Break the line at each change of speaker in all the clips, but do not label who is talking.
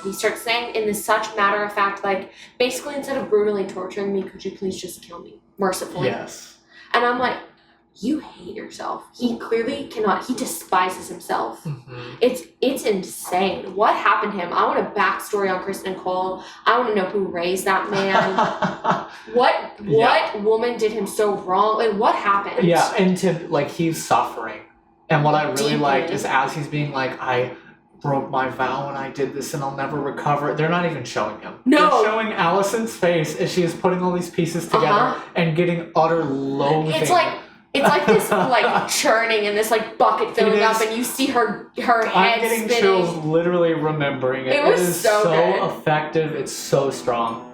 he starts saying in this such matter-of-fact, like, basically instead of brutally torturing me, could you please just kill me mercifully?
Yes.
And I'm like, you hate yourself. He clearly cannot. He despises himself.
Mm-hmm.
It's insane. What happened to him? I want a backstory on Criston Cole. I want to know who raised that man. What woman did him so wrong? Like, what happened?
Yeah, and he's suffering. And what I really
Deeply.
liked is as he's being like, I broke my vow and I did this and I'll never recover. They're not even showing him.
No.
They're showing Allison's face as she is putting all these pieces together and getting utter loathing.
It's like this like churning and this like bucket filling up, and you see her head
I'm getting
spinning.
chills literally remembering it.
It was
is
so good.
Effective. It's so strong.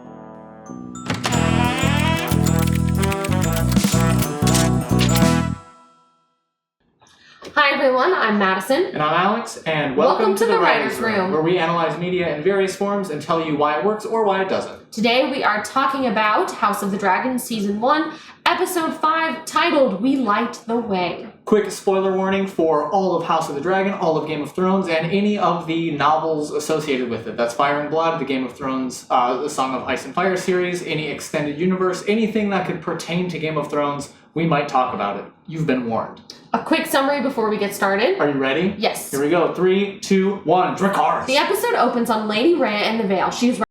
Hi everyone, I'm Madison.
And I'm Alex, and welcome
to the Writer's Room,
where we analyze media in various forms and tell you why it works or why it doesn't.
Today we are talking about House of the Dragon Season 1, Episode 5, titled We Light the Way.
Quick spoiler warning for all of House of the Dragon, all of Game of Thrones, and any of the novels associated with it. That's Fire and Blood, the Game of Thrones, the Song of Ice and Fire series, any extended universe, anything that could pertain to Game of Thrones, we might talk about it. You've been warned.
A quick summary before we get started.
Are you ready?
Yes.
Here we go. 3, 2, 1. Dracarys.
The episode opens on Lady Rhea in the Vale. She's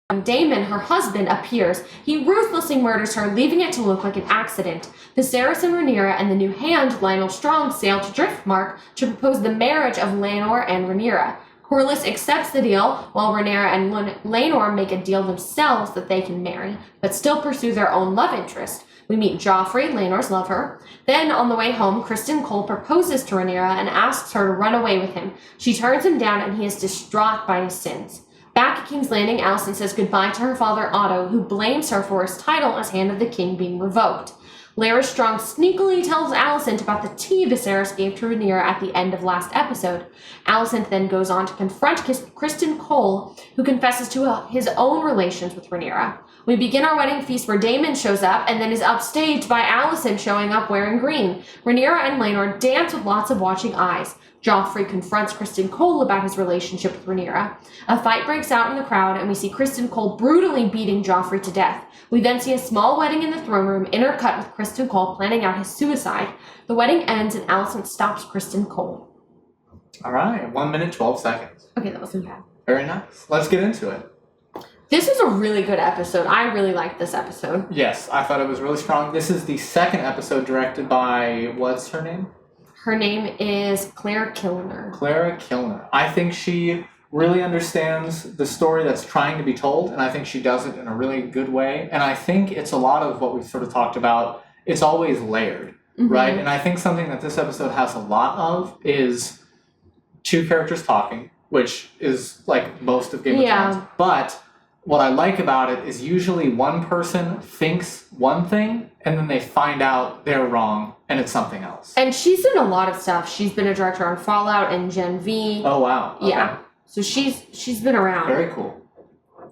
when Daemon, her husband, appears. He ruthlessly murders her, leaving it to look like an accident. Viserys and Rhaenyra and the new hand, Lionel Strong, sail to Driftmark to propose the marriage of Laenor and Rhaenyra. Corlys accepts the deal, while Rhaenyra and Laenor make a deal themselves that they can marry, but still pursue their own love interest. We meet Joffrey, Laenor's lover. Then, on the way home, Criston Cole proposes to Rhaenyra and asks her to run away with him. She turns him down, and he is distraught by his sins. Back at King's Landing, Alicent says goodbye to her father Otto, who blames her for his title as Hand of the King being revoked. Larys Strong sneakily tells Alicent about the tea Viserys gave to Rhaenyra at the end of last episode. Alicent then goes on to confront Criston Cole, who confesses to his own relations with Rhaenyra. We begin our wedding feast where Daemon shows up and then is upstaged by Alicent showing up wearing green. Rhaenyra and Laenor dance with lots of watching eyes. Joffrey confronts Criston Cole about his relationship with Rhaenyra. A fight breaks out in the crowd, and we see Criston Cole brutally beating Joffrey to death. We then see a small wedding in the throne room, intercut with Criston Cole planning out his suicide. The wedding ends, and Alicent stops Criston Cole.
All right, 1 minute, 12 seconds.
Okay, that wasn't bad.
Very nice. Let's get into it.
This was a really good episode. I really liked this episode.
Yes, I thought it was really strong. This is the second episode directed by, what's her name?
Her name is Claire Kilner.
Clara Kilner. I think she really understands the story that's trying to be told, and I think she does it in a really good way. And I think it's a lot of what we've sort of talked about. It's always layered, right? And I think something that this episode has a lot of is two characters talking, which is like most of Game of Thrones. But what I like about it is usually one person thinks one thing, and then they find out they're wrong, and it's something else.
And she's done a lot of stuff. She's been a director on Fallout and Gen V.
Oh, wow. Okay.
Yeah. So she's been around.
Very cool.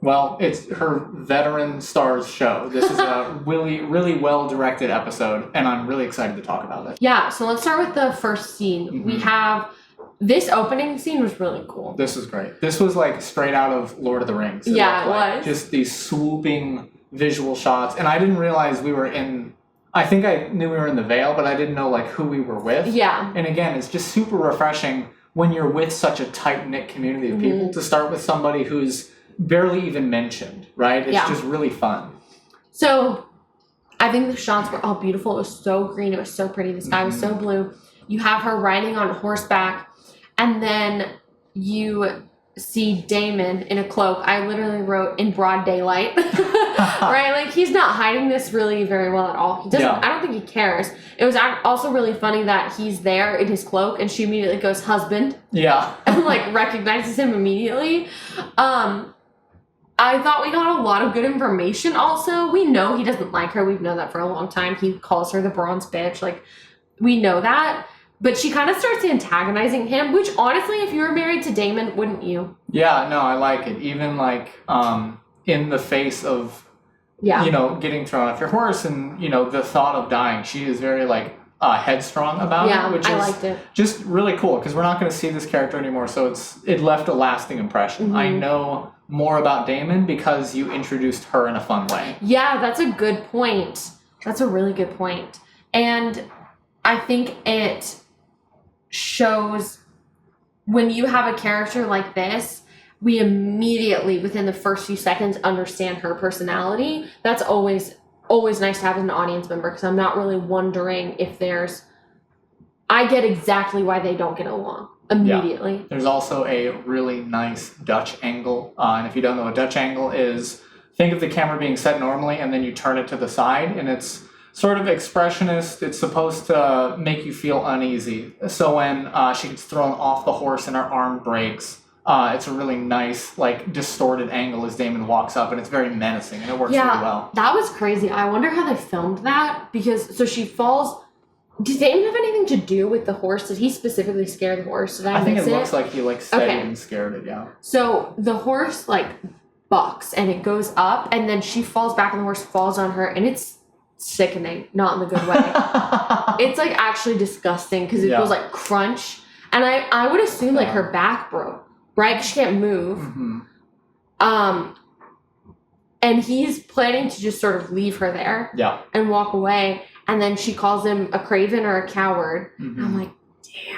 Well, it's her veteran stars show. This is a really, really well-directed episode, and I'm really excited to talk about it.
Yeah, so let's start with the first scene.
Mm-hmm.
We have... This opening scene was really cool.
This was great. This was like straight out of Lord of the Rings.
Yeah, it was.
Just these swooping visual shots. And I didn't realize we were in... I think I knew we were in the Vale, but I didn't know like who we were with.
Yeah.
And again, it's just super refreshing when you're with such a tight-knit community of people to start with somebody who's barely even mentioned, right? It's just really fun.
So, I think the shots were all beautiful. It was so green. It was so pretty. The sky was so blue. You have her riding on horseback, and then you see Daemon in a cloak. I literally wrote in broad daylight. Right? Like, he's not hiding this really very well at all. He doesn't. Yeah. I don't think he cares. It was also really funny that he's there in his cloak, and she immediately goes, husband.
Yeah.
And, like, recognizes him immediately. I thought we got a lot of good information also. We know he doesn't like her. We've known that for a long time. He calls her the bronze bitch. Like, we know that. But she kind of starts antagonizing him, which, honestly, if you were married to Daemon, wouldn't you?
Yeah, no, I like it. Even, like, in the face of, you know, getting thrown off your horse and, you know, the thought of dying. She is very, like, headstrong about
Yeah,
it, which
I
is
liked it.
just really cool because we're not going to see this character anymore, so it left a lasting impression. I know more about Damon because you introduced her in a fun way.
Yeah, that's a good point. That's a really good point. And I think it shows when you have a character like this, we immediately, within the first few seconds, understand her personality. That's always nice to have as an audience member because I'm not really wondering if I get exactly why they don't get along immediately.
Yeah. There's also a really nice Dutch angle. And if you don't know what Dutch angle is, think of the camera being set normally and then you turn it to the side and it's sort of expressionist. It's supposed to make you feel uneasy. So when she gets thrown off the horse and her arm breaks, it's a really nice, like, distorted angle as Damon walks up, and it's very menacing, and it works really well.
That was crazy. I wonder how they filmed that, because, so she falls. Did Damon have anything to do with the horse? Did he specifically scare the horse? Did I
think
miss
it looks like he, like, steadied and scared it, yeah.
So the horse, like, bucks, and it goes up, and then she falls back, and the horse falls on her, and it's sickening, not in the good way. It's, like, actually disgusting, because it goes, like, crunch, and I would assume, like, her back broke. Right? 'Cause she can't move. And he's planning to just sort of leave her there.
Yeah.
And walk away. And then she calls him a craven or a coward. I'm like,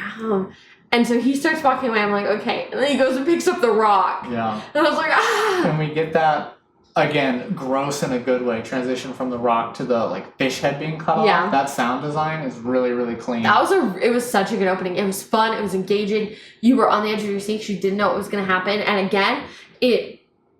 damn. And so he starts walking away. I'm like, okay. And then he goes and picks up the rock.
Yeah.
And I was like, ah.
And we get that, again, gross in a good way, transition from the rock to the, like, fish head being cut off. That sound design is really, really clean.
It was such a good opening. It was fun. It was engaging. You were on the edge of your seat. You didn't know what was going to happen. And again,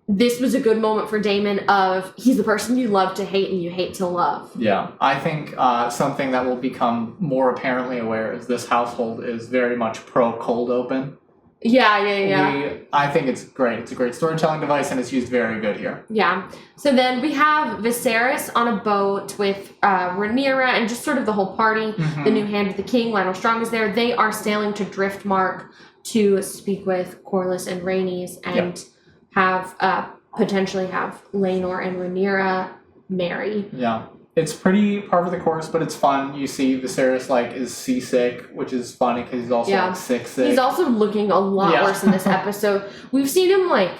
this was a good moment for Damon of he's the person you love to hate and you hate to love. Yeah.
I think something that will become more apparently aware is this household is very much pro cold open.
Yeah.
I think it's great. It's a great storytelling device, and it's used very good here.
Yeah. So then we have Viserys on a boat with Rhaenyra and just sort of the whole party. The new hand of the king, Lionel Strong, is there. They are sailing to Driftmark to speak with Corlys and Rhaenys and potentially have Laenor and Rhaenyra marry.
Yeah. It's pretty par for the course, but it's fun. You see Viserys, like, is seasick, which is funny because he's also, like, sick.
He's also looking a lot worse in this episode. We've seen him, like,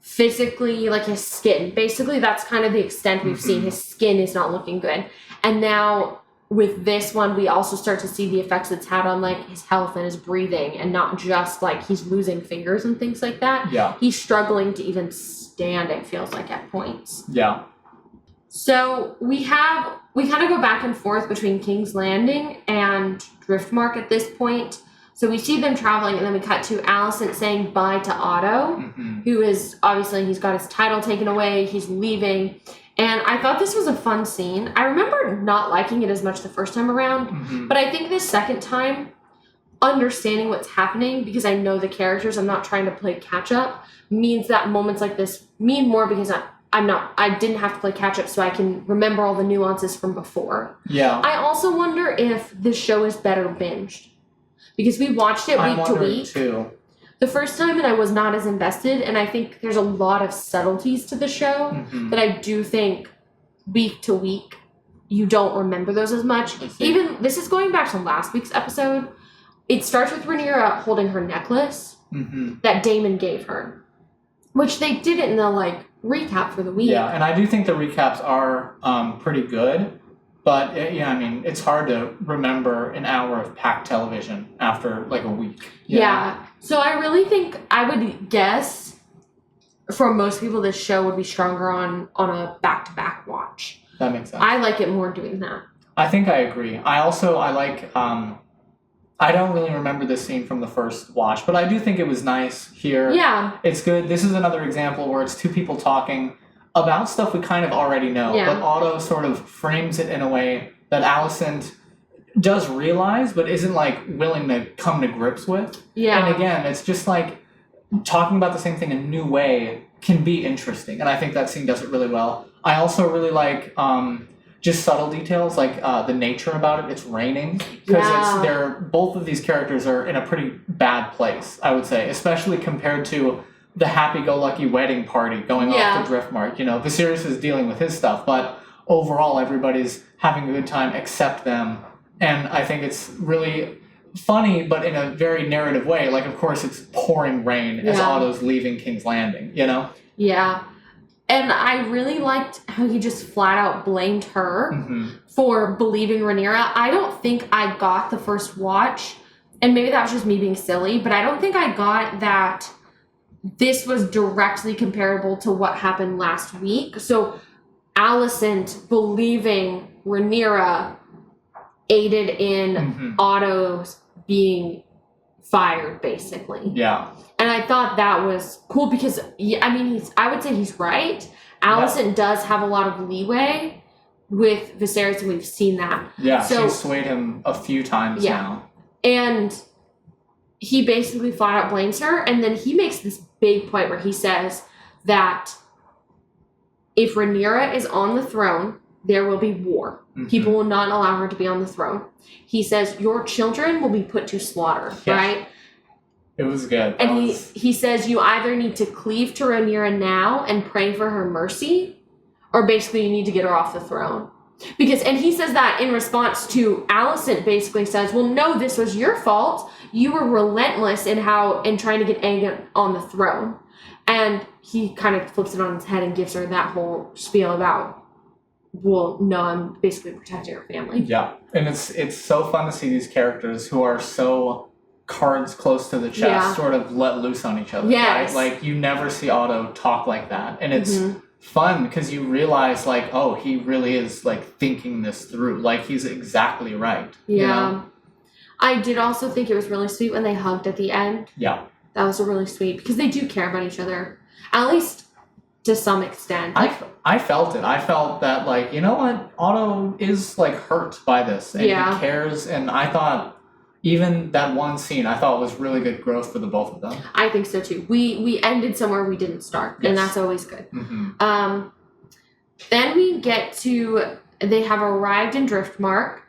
physically, like, his skin. Basically, that's kind of the extent we've seen. His skin is not looking good. And now, with this one, we also start to see the effects it's had on, like, his health and his breathing, and not just, like, he's losing fingers and things like that.
Yeah.
He's struggling to even stand, it feels like, at points.
Yeah.
So we kind of go back and forth between King's Landing and Driftmark at this point. So we see them traveling, and then we cut to Alicent saying bye to Otto, who is, obviously, he's got his title taken away, he's leaving. And I thought this was a fun scene. I remember not liking it as much the first time around, but I think this second time, understanding what's happening, because I know the characters, I'm not trying to play catch up, means that moments like this mean more because I didn't have to play catch up, so I can remember all the nuances from before.
Yeah.
I also wonder if this show is better binged, because we watched it week to week.
Too.
The first time, and I was not as invested, and I think there's a lot of subtleties to the show that I do think week to week you don't remember those as much. Even this is going back to last week's episode. It starts with Rhaenyra holding her necklace that Damon gave her, which they did it in the, like, recap for the week.
Yeah, and I do think the recaps are pretty good, but I mean, it's hard to remember an hour of packed television after, like, a week.
Yeah. So I really think I would guess for most people this show would be stronger on a back-to-back watch.
That makes sense.
I like it more doing that.
I think I agree. I like I don't really remember this scene from the first watch, but I do think it was nice here.
Yeah.
It's good. This is another example where it's two people talking about stuff we kind of already know, but Otto sort of frames it in a way that Alicent does realize, but isn't, like, willing to come to grips with. Yeah. And again, it's just, like, talking about the same thing in a new way can be interesting, and I think that scene does it really well. I also really like just subtle details, like the nature about it. It's raining, because both of these characters are in a pretty bad place, I would say, especially compared to the happy-go-lucky wedding party going off to Driftmark. You know, Viserys is dealing with his stuff, but overall everybody's having a good time except them. And I think it's really funny, but in a very narrative way. Like, of course, it's pouring rain as Otto's leaving King's Landing, you know?
Yeah. And I really liked how he just flat out blamed her for believing Rhaenyra. I don't think I got the first watch, and maybe that was just me being silly, but I don't think I got that this was directly comparable to what happened last week. So Alicent believing Rhaenyra aided in Otto's being fired, basically.
Yeah.
And I thought that was cool because, I mean, I would say he's right. Alicent does have a lot of leeway with Viserys, and we've seen that.
Yeah,
so,
she's swayed him a few times now.
And he basically flat out blames her, and then he makes this big point where he says that if Rhaenyra is on the throne, there will be war. People will not allow her to be on the throne. He says, your children will be put to slaughter, right?
It was good.
And he says you either need to cleave to Rhaenyra now and pray for her mercy, or basically you need to get her off the throne. And he says that in response to Alicent basically says, well, no, this was your fault. You were relentless in trying to get Aegon on the throne. And he kind of flips it on his head and gives her that whole spiel about, well, no, I'm basically protecting her family.
Yeah. And it's so fun to see these characters who are so cards close to the chest sort of let loose on each other.
Yes.
Right? Like, you never see Otto talk like that. And it's fun because you realize, like, oh, he really is, like, thinking this through. Like, he's exactly right.
Yeah.
You know?
I did also think it was really sweet when they hugged at the end.
Yeah.
That was really sweet because they do care about each other. At least to some extent.
I felt it. I felt that, like, you know what? Otto is, like, hurt by this. And he cares. And I thought even that one scene, I thought was really good growth for the both of them.
I think so, too. We ended somewhere we didn't start. And that's always good. Then we get to, they have arrived in Driftmark.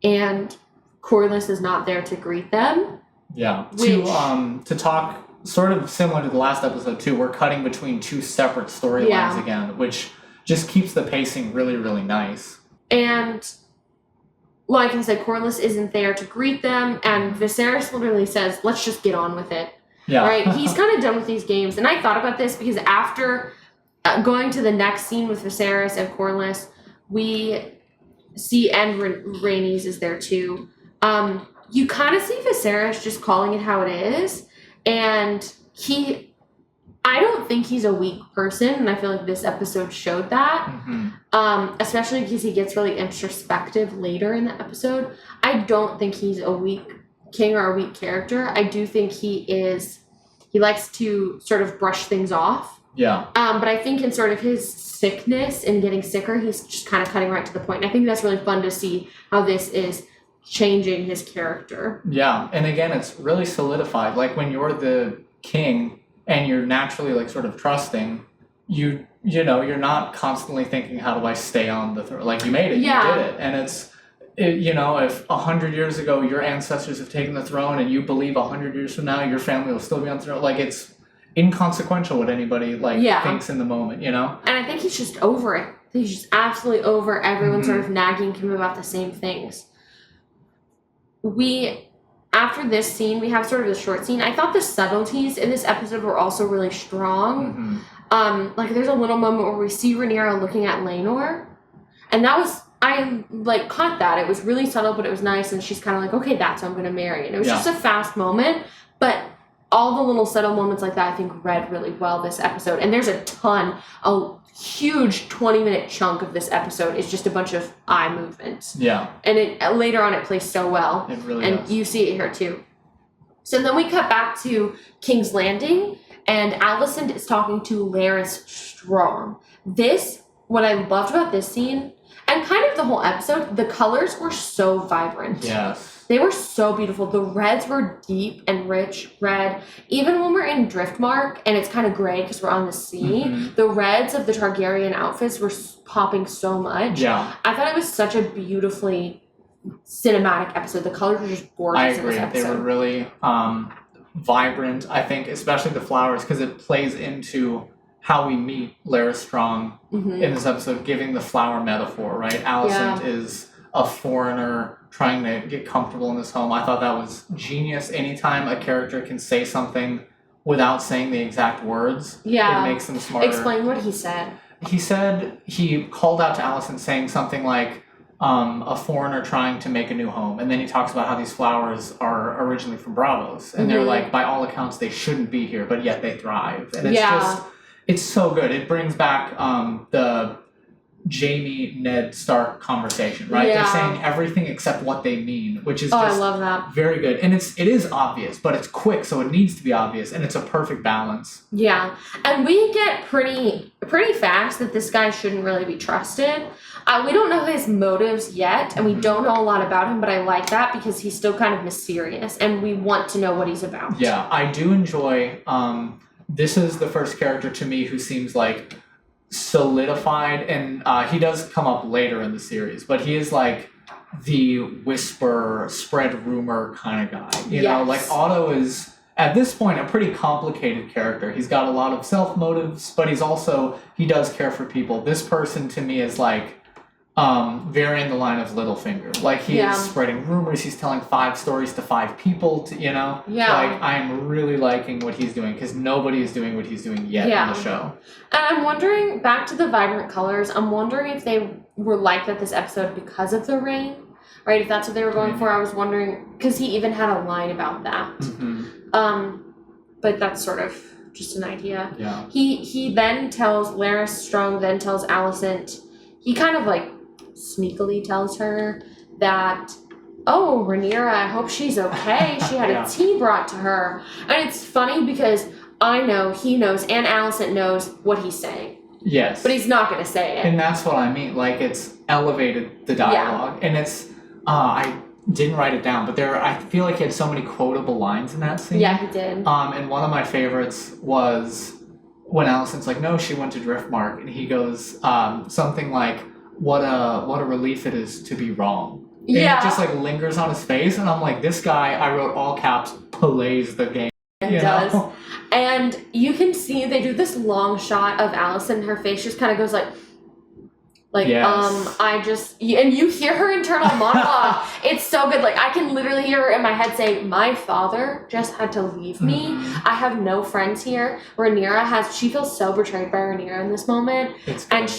And Corlys is not there to greet them.
Yeah. To talk, sort of similar to the last episode, too, we're cutting between two separate storylines again, which just keeps the pacing really, really nice.
And like I said, Corlys isn't there to greet them, and Viserys literally says, let's just get on with it.
Yeah.
Right? He's kind of done with these games. And I thought about this because after going to the next scene with Viserys and Corlys, we see, and Rhaenys is there too. You kind of see Viserys just calling it how it is. And I don't think he's a weak person, and I feel like this episode showed that. Especially because he gets really introspective later in the episode. I don't think he's a weak king or a weak character. I do think he likes to sort of brush things off.
Yeah.
But I think in sort of his sickness and getting sicker, he's just kind of cutting right to the point. And I think that's really fun to see how this is changing his character.
Yeah, and again, it's really solidified. Like, when you're the king and you're naturally, like, sort of trusting, you know, you're not constantly thinking, how do I stay on the throne? Like, you made it, you did it. And you know, if 100 years ago your ancestors have taken the throne and you believe 100 years from now your family will still be on the throne, like, it's inconsequential what anybody, like, thinks in the moment, you know? And
I think he's just over it. I think he's just absolutely over everyone sort of nagging him about the same things. After this scene, we have sort of a short scene. I thought the subtleties in this episode were also really strong. Like, there's a little moment where we see Rhaenyra looking at Laenor, and that was, I, like, caught that. It was really subtle, but it was nice, and she's kind of like, okay, that's who I'm going to marry. And it was just a fast moment, but all the little subtle moments like that, I think, read really well this episode. And there's a huge 20-minute chunk of this episode is just a bunch of eye movements.
Yeah.
And later on it plays so well.
It really does.
And you see it here too. So then we cut back to King's Landing, and Alicent is talking to Larys Strong. What I loved about this scene, and kind of the whole episode, the colors were so vibrant.
Yes.
They were so beautiful. The reds were deep and rich red. Even when we're in Driftmark and it's kind of gray because we're on the sea, the reds of the Targaryen outfits were popping so much.
Yeah.
I thought it was such a beautifully cinematic episode. The colors were just gorgeous.
I agree. They were really vibrant, I think, especially the flowers, because it plays into how we meet Larys Strong in this episode, giving the flower metaphor, right? Alicent is a foreigner trying to get comfortable in this home. I thought that was genius. Anytime a character can say something without saying the exact words, it makes them smarter.
Explain what he said.
He said he called out to Allison saying something like, a foreigner trying to make a new home. And then he talks about how these flowers are originally from Bravos. And they're like, by all accounts, they shouldn't be here, but yet they thrive. And it's just, it's so good. It brings back the Jamie, Ned Stark conversation, right? They're saying everything except what they mean, which is just
I love that.
Very good. And it is obvious, but it's quick, so it needs to be obvious, and it's a perfect balance.
Yeah. And we get pretty fast that this guy shouldn't really be trusted. We don't know his motives yet, and we don't know a lot about him, but I like that because he's still kind of mysterious, and we want to know what he's about.
Yeah, I do enjoy, this is the first character to me who seems like solidified, and he does come up later in the series, but he is like the whisper, spread rumor kind of guy. You know, like Otto is at this point a pretty complicated character. He's got a lot of self motives, but he does care for people. This person to me is like very in the line of Littlefinger. Like he is spreading rumors. He's telling 5 stories to 5 people. Like I'm really liking what he's doing because nobody is doing what he's doing yet on the show.
And I'm wondering, back to the vibrant colors, I'm wondering if they were like that this episode because of the rain, right? If that's what they were going for, I was wondering because he even had a line about that. But that's sort of just an idea.
Yeah.
He then tells Laris Strong, then tells Alicent. He kind of like sneakily tells her that, oh, Rhaenyra, I hope she's okay. She had a tea brought to her. And it's funny because I know, he knows, and Alicent knows what he's saying.
Yes.
But he's not going to say it.
And that's what I mean. Like, it's elevated the dialogue. And it's, I didn't write it down, but I feel like he had so many quotable lines in that scene.
Yeah, he did.
And one of my favorites was when Alicent's like, no, she went to Driftmark. And he goes, something like, what a relief it is to be wrong. And it just like lingers on his face, and I'm like, this guy, I wrote all caps, plays the game.
It does. And you can see they do this long shot of Alicent, and her face just kind of goes like and you hear her internal monologue. It's so good. Like I can literally hear her in my head saying, my father just had to leave me. I have no friends here. She feels so betrayed by Rhaenyra in this moment. And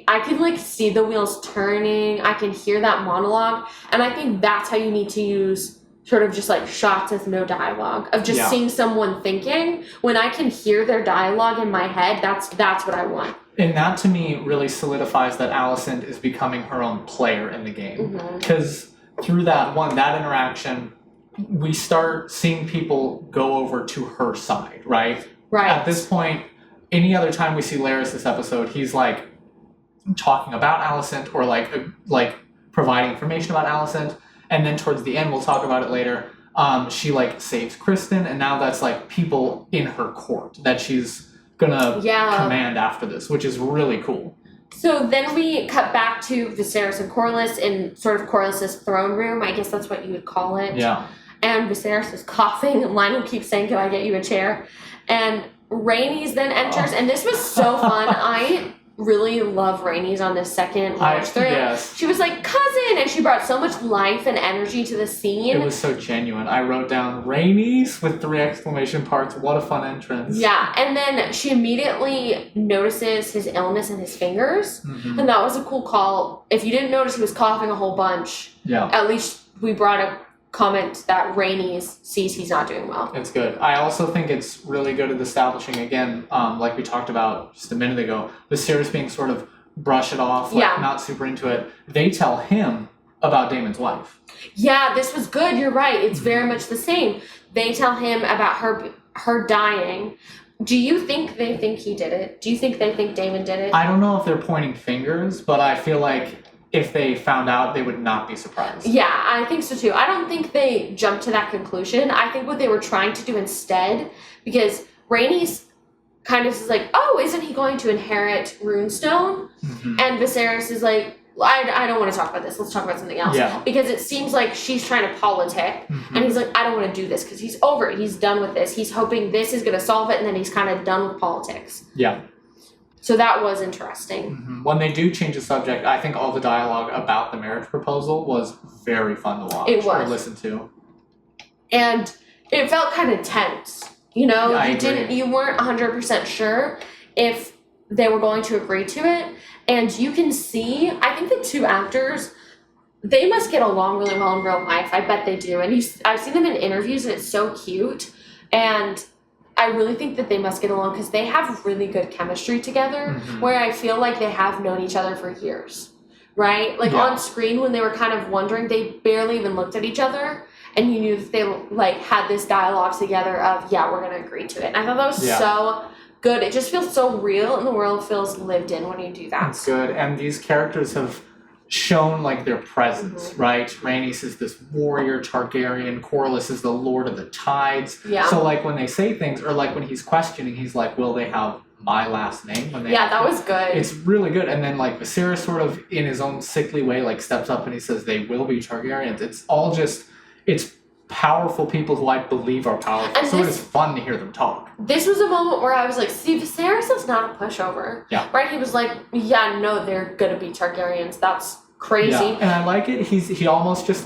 I can like see the wheels turning. I can hear that monologue. And I think that's how you need to use sort of just like shots with no dialogue of just seeing someone thinking. When I can hear their dialogue in my head, that's what I want.
And that to me really solidifies that Alicent is becoming her own player in the game. Because through that interaction, we start seeing people go over to her side, right?
Right.
At this point, any other time we see Laris this episode, he's like talking about Alicent or like providing information about Alicent. And then towards the end, we'll talk about it later, she like saves Criston, and now that's like people in her court that she's gonna command after this, which is really cool.
So then we cut back to Viserys and Corlys in sort of Corlys' throne room. I guess that's what you would call it. Yeah. And Viserys is coughing, and Lionel keeps saying, can I get you a chair? And Rhaenys then enters, and this was so fun. I really love Rhaenys on this second watch through.
Yes.
She was like, cousin, and she brought so much life and energy to the scene.
It was so genuine. I wrote down Rhaenys with 3 exclamation marks. What a fun entrance.
Yeah, and then she immediately notices his illness in his fingers, and that was a cool call. If you didn't notice he was coughing a whole bunch, at least we brought a comment that Rhaenys sees he's not doing well.
It's good. I also think it's really good at establishing, again, like we talked about just a minute ago, Viserys being sort of brush it off, like not super into it. They tell him about Daemon's wife.
Yeah, this was good. You're right. It's very much the same. They tell him about her dying. Do you think they think he did it? Do you think they think Daemon did it?
I don't know if they're pointing fingers, but I feel like if they found out, they would not be surprised.
Yeah, I think so too. I don't think they jumped to that conclusion. I think what they were trying to do instead, because Rhaenys kind of is like, oh, isn't he going to inherit Runestone? And Viserys is like, I don't want to talk about this. Let's talk about something else. Yeah. Because it seems like she's trying to politic, and he's like, I don't want to do this because he's over it. He's done with this. He's hoping this is going to solve it, and then he's kind of done with politics.
Yeah.
So that was interesting.
Mm-hmm. When they do change the subject, I think all the dialogue about the marriage proposal was very fun to watch or listen to.
And it felt kind of tense. You know,
Yeah,
you weren't 100% sure if they were going to agree to it. And you can see, I think the two actors, they must get along really well in real life. I bet they do. And I've seen them in interviews, and it's so cute. And I really think that they must get along because they have really good chemistry together, where I feel like they have known each other for years, right? Like on screen, when they were kind of wondering, they barely even looked at each other, and you knew that they like had this dialogue together of, yeah, we're going to agree to it. And I thought that was so good. It just feels so real, and the world feels lived in when you do that.
It's good. And these characters have shown like their presence, right? Rhaenys is this warrior Targaryen, Corlys is the Lord of the Tides.
Yeah.
So like when they say things, or like when he's questioning, he's like, will they have my last name? When they
that was good.
It's really good. And then like Viserys sort of in his own sickly way like steps up and he says they will be Targaryens. It's all just, it's powerful people who I believe are powerful. And so it is fun to hear them talk.
This was a moment where I was like, see, Viserys is not a pushover.
Yeah.
Right? He was like, yeah, no, they're gonna be Targaryens. That's crazy.
Yeah. And I like it. He almost just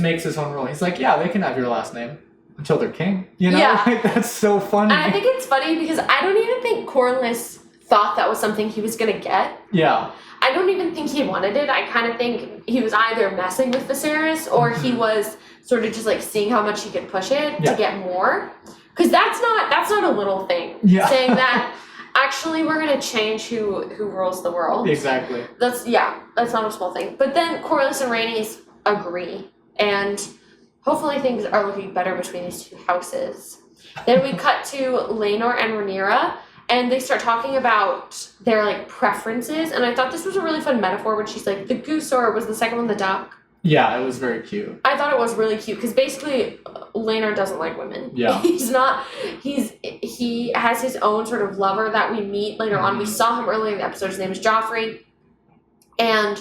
makes his own rule. He's like, yeah, they can have your last name until they're king. You know?
Yeah.
Like, that's so funny.
And I think it's funny because I don't even think Corlys thought that was something he was gonna get.
Yeah.
I don't even think he wanted it. I kind of think he was either messing with Viserys or he was sort of just like seeing how much he could push it to get more. Because that's not a little thing.
Yeah.
Saying that actually we're gonna change who rules the world.
Exactly.
That's not a small thing. But then Corlys and Rhaenys agree, and hopefully things are looking better between these two houses. Then we cut to Laenor and Rhaenyra, and they start talking about their like preferences. And I thought this was a really fun metaphor when she's like, the goose, or was the second one the duck?
Yeah, it was very cute.
I thought it was really cute because basically Laenor doesn't like women.
Yeah.
He has his own sort of lover that we meet later on. We saw him earlier in the episode. His name is Joffrey. And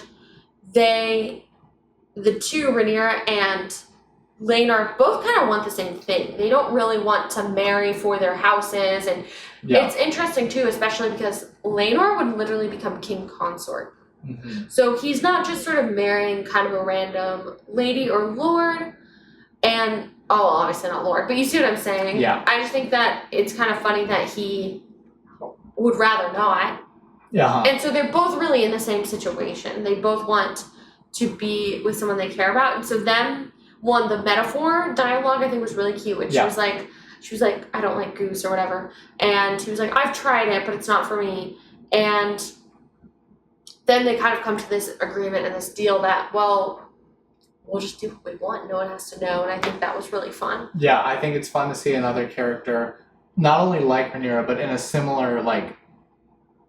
the two, Rhaenyra and Laenor, both kind of want the same thing. They don't really want to marry for their houses. And it's interesting too, especially because Laenor would literally become king consort. So he's not just sort of marrying kind of a random lady or lord, and obviously not lord, but you see what I'm saying?
Yeah.
I just think that it's kind of funny that he would rather not.
Yeah.
And so they're both really in the same situation. They both want to be with someone they care about, and so the metaphor dialogue I think was really cute. And she was like, I don't like goose or whatever, and he was like, I've tried it, but it's not for me, and then they kind of come to this agreement and this deal that, well, we'll just do what we want. No one has to know. And I think that was really fun.
Yeah, I think it's fun to see another character not only like Rhaenyra, but in a similar, like,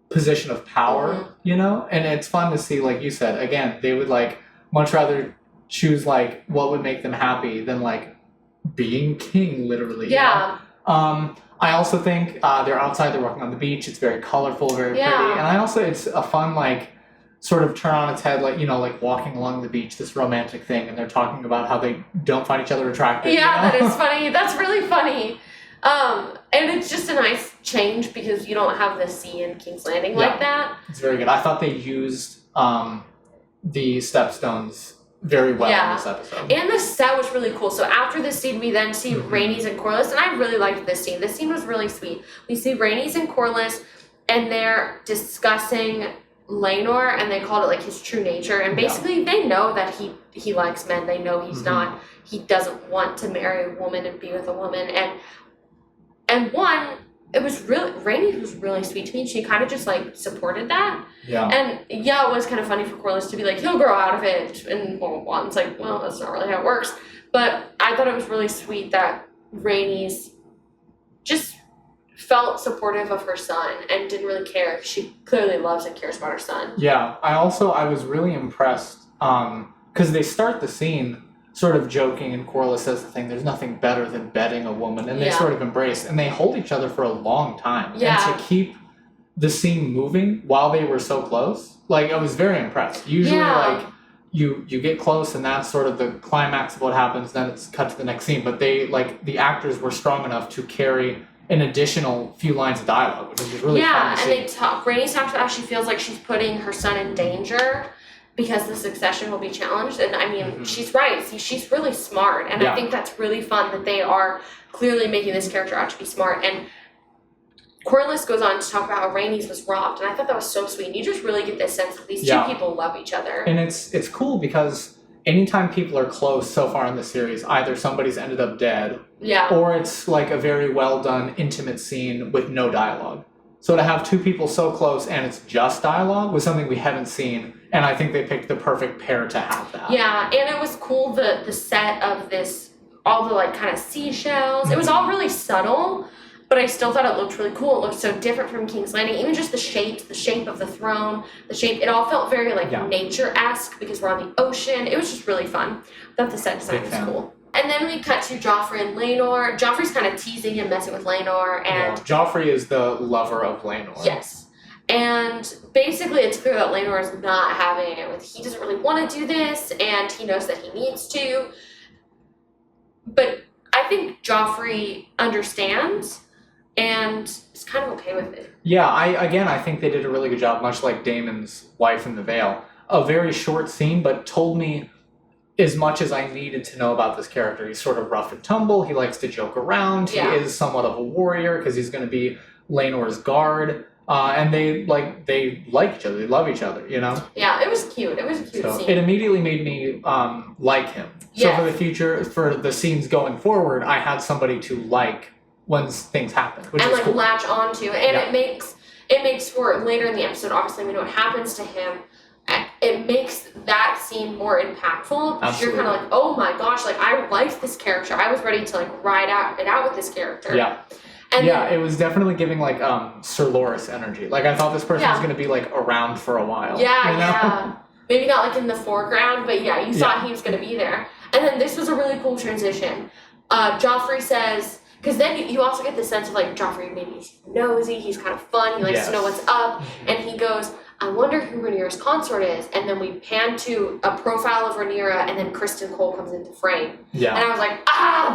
position of power, you know? And it's fun to see, like you said, again, they would, like, much rather choose, like, what would make them happy than, like, being king, literally.
Yeah.
You know? I also think they're outside, they're walking on the beach. It's very colorful, very pretty. And I also, it's a fun, like, sort of turn on its head, like, you know, like walking along the beach, this romantic thing, and they're talking about how they don't find each other attractive.
Yeah,
you know?
that is funny. That's really funny. And it's just a nice change because you don't have the sea in King's Landing like that.
It's very good. I thought they used the stepstones very well in this episode.
And the set was really cool. So after this scene, we then see Rhaenys and Corlys, and I really liked this scene. This scene was really sweet. We see Rhaenys and Corlys, and they're discussing Laenor, and they called it like his true nature, and basically they know that he likes men. They know he doesn't want to marry a woman and be with a woman, and it was really, Rhaenys was really sweet to me. She kind of just like supported that.
Yeah.
And it was kind of funny for Corlys to be like, he'll grow out of it, and blah blah blah. It's like, well, that's not really how it works. But I thought it was really sweet that Rhaenys just felt supportive of her son and didn't really care. She clearly loves and cares about her son.
Yeah, I was really impressed because they start the scene sort of joking, and Corlys says the thing, there's nothing better than bedding a woman, and they sort of embrace, and they hold each other for a long time. And to keep the scene moving while they were so close, like, I was very impressed. Usually, like, you get close and that's sort of the climax of what happens, then it's cut to the next scene, but they, like, the actors were strong enough to carry an additional few lines of dialogue, which is really fun to see.
and Rhaenys talks about how she feels like she's putting her son in danger because the succession will be challenged. And I mean, she's right. See, she's really smart. And I think that's really fun that they are clearly making this character out to be smart. And Corlys goes on to talk about how Rhaenys was robbed. And I thought that was so sweet. And you just really get this sense that these two people love each other.
And it's cool because anytime people are close so far in the series, either somebody's ended up dead, or it's like a very well done, intimate scene with no dialogue. So to have two people so close and it's just dialogue was something we haven't seen, and I think they picked the perfect pair to have that.
Yeah, and it was cool the set of this, all the like kind of seashells. It was all really subtle, but I still thought it looked really cool. It looked so different from King's Landing. Even just the shape of the throne, it all felt very like nature-esque because we're on the ocean. It was just really fun. I thought the set design was cool. And then we cut to Joffrey and Laenor. Joffrey's kind of teasing him, messing with Laenor, and
Joffrey is the lover of Laenor.
Yes. And basically it's clear that Laenor is not having it with, he doesn't really want to do this, and he knows that he needs to. But I think Joffrey understands and is kind of okay with it.
Yeah, I think they did a really good job, much like Daemon's wife in the Vale. A very short scene, but told me as much as I needed to know about this character. He's sort of rough and tumble. He likes to joke around. He is somewhat of a warrior because he's going to be Laenor's guard. And they like each other. They love each other, you know?
Yeah, it was cute. It was a cute scene.
It immediately made me like him. So for the future, for the scenes going forward, I had somebody to like when things happen, which is cool.
Latch onto. And it makes for later in the episode, obviously we know what happens to him. It makes that scene more impactful because you're kind of like, oh my gosh, like I liked this character. I was ready to like ride it out with this character.
Yeah. And it was definitely giving like Sir Loras energy. Like I thought this person was going to be like around for a while.
Yeah, you know? Yeah. Maybe not like in the foreground, but yeah, you thought he was going to be there. And then this was a really cool transition. Joffrey says, because then you also get the sense of like Joffrey maybe he's nosy, he's kind of fun, he likes to know what's up, and he goes, I wonder who Rhaenyra's consort is. And then we pan to a profile of Rhaenyra, and then Criston Cole comes into frame. Yeah. And I was like,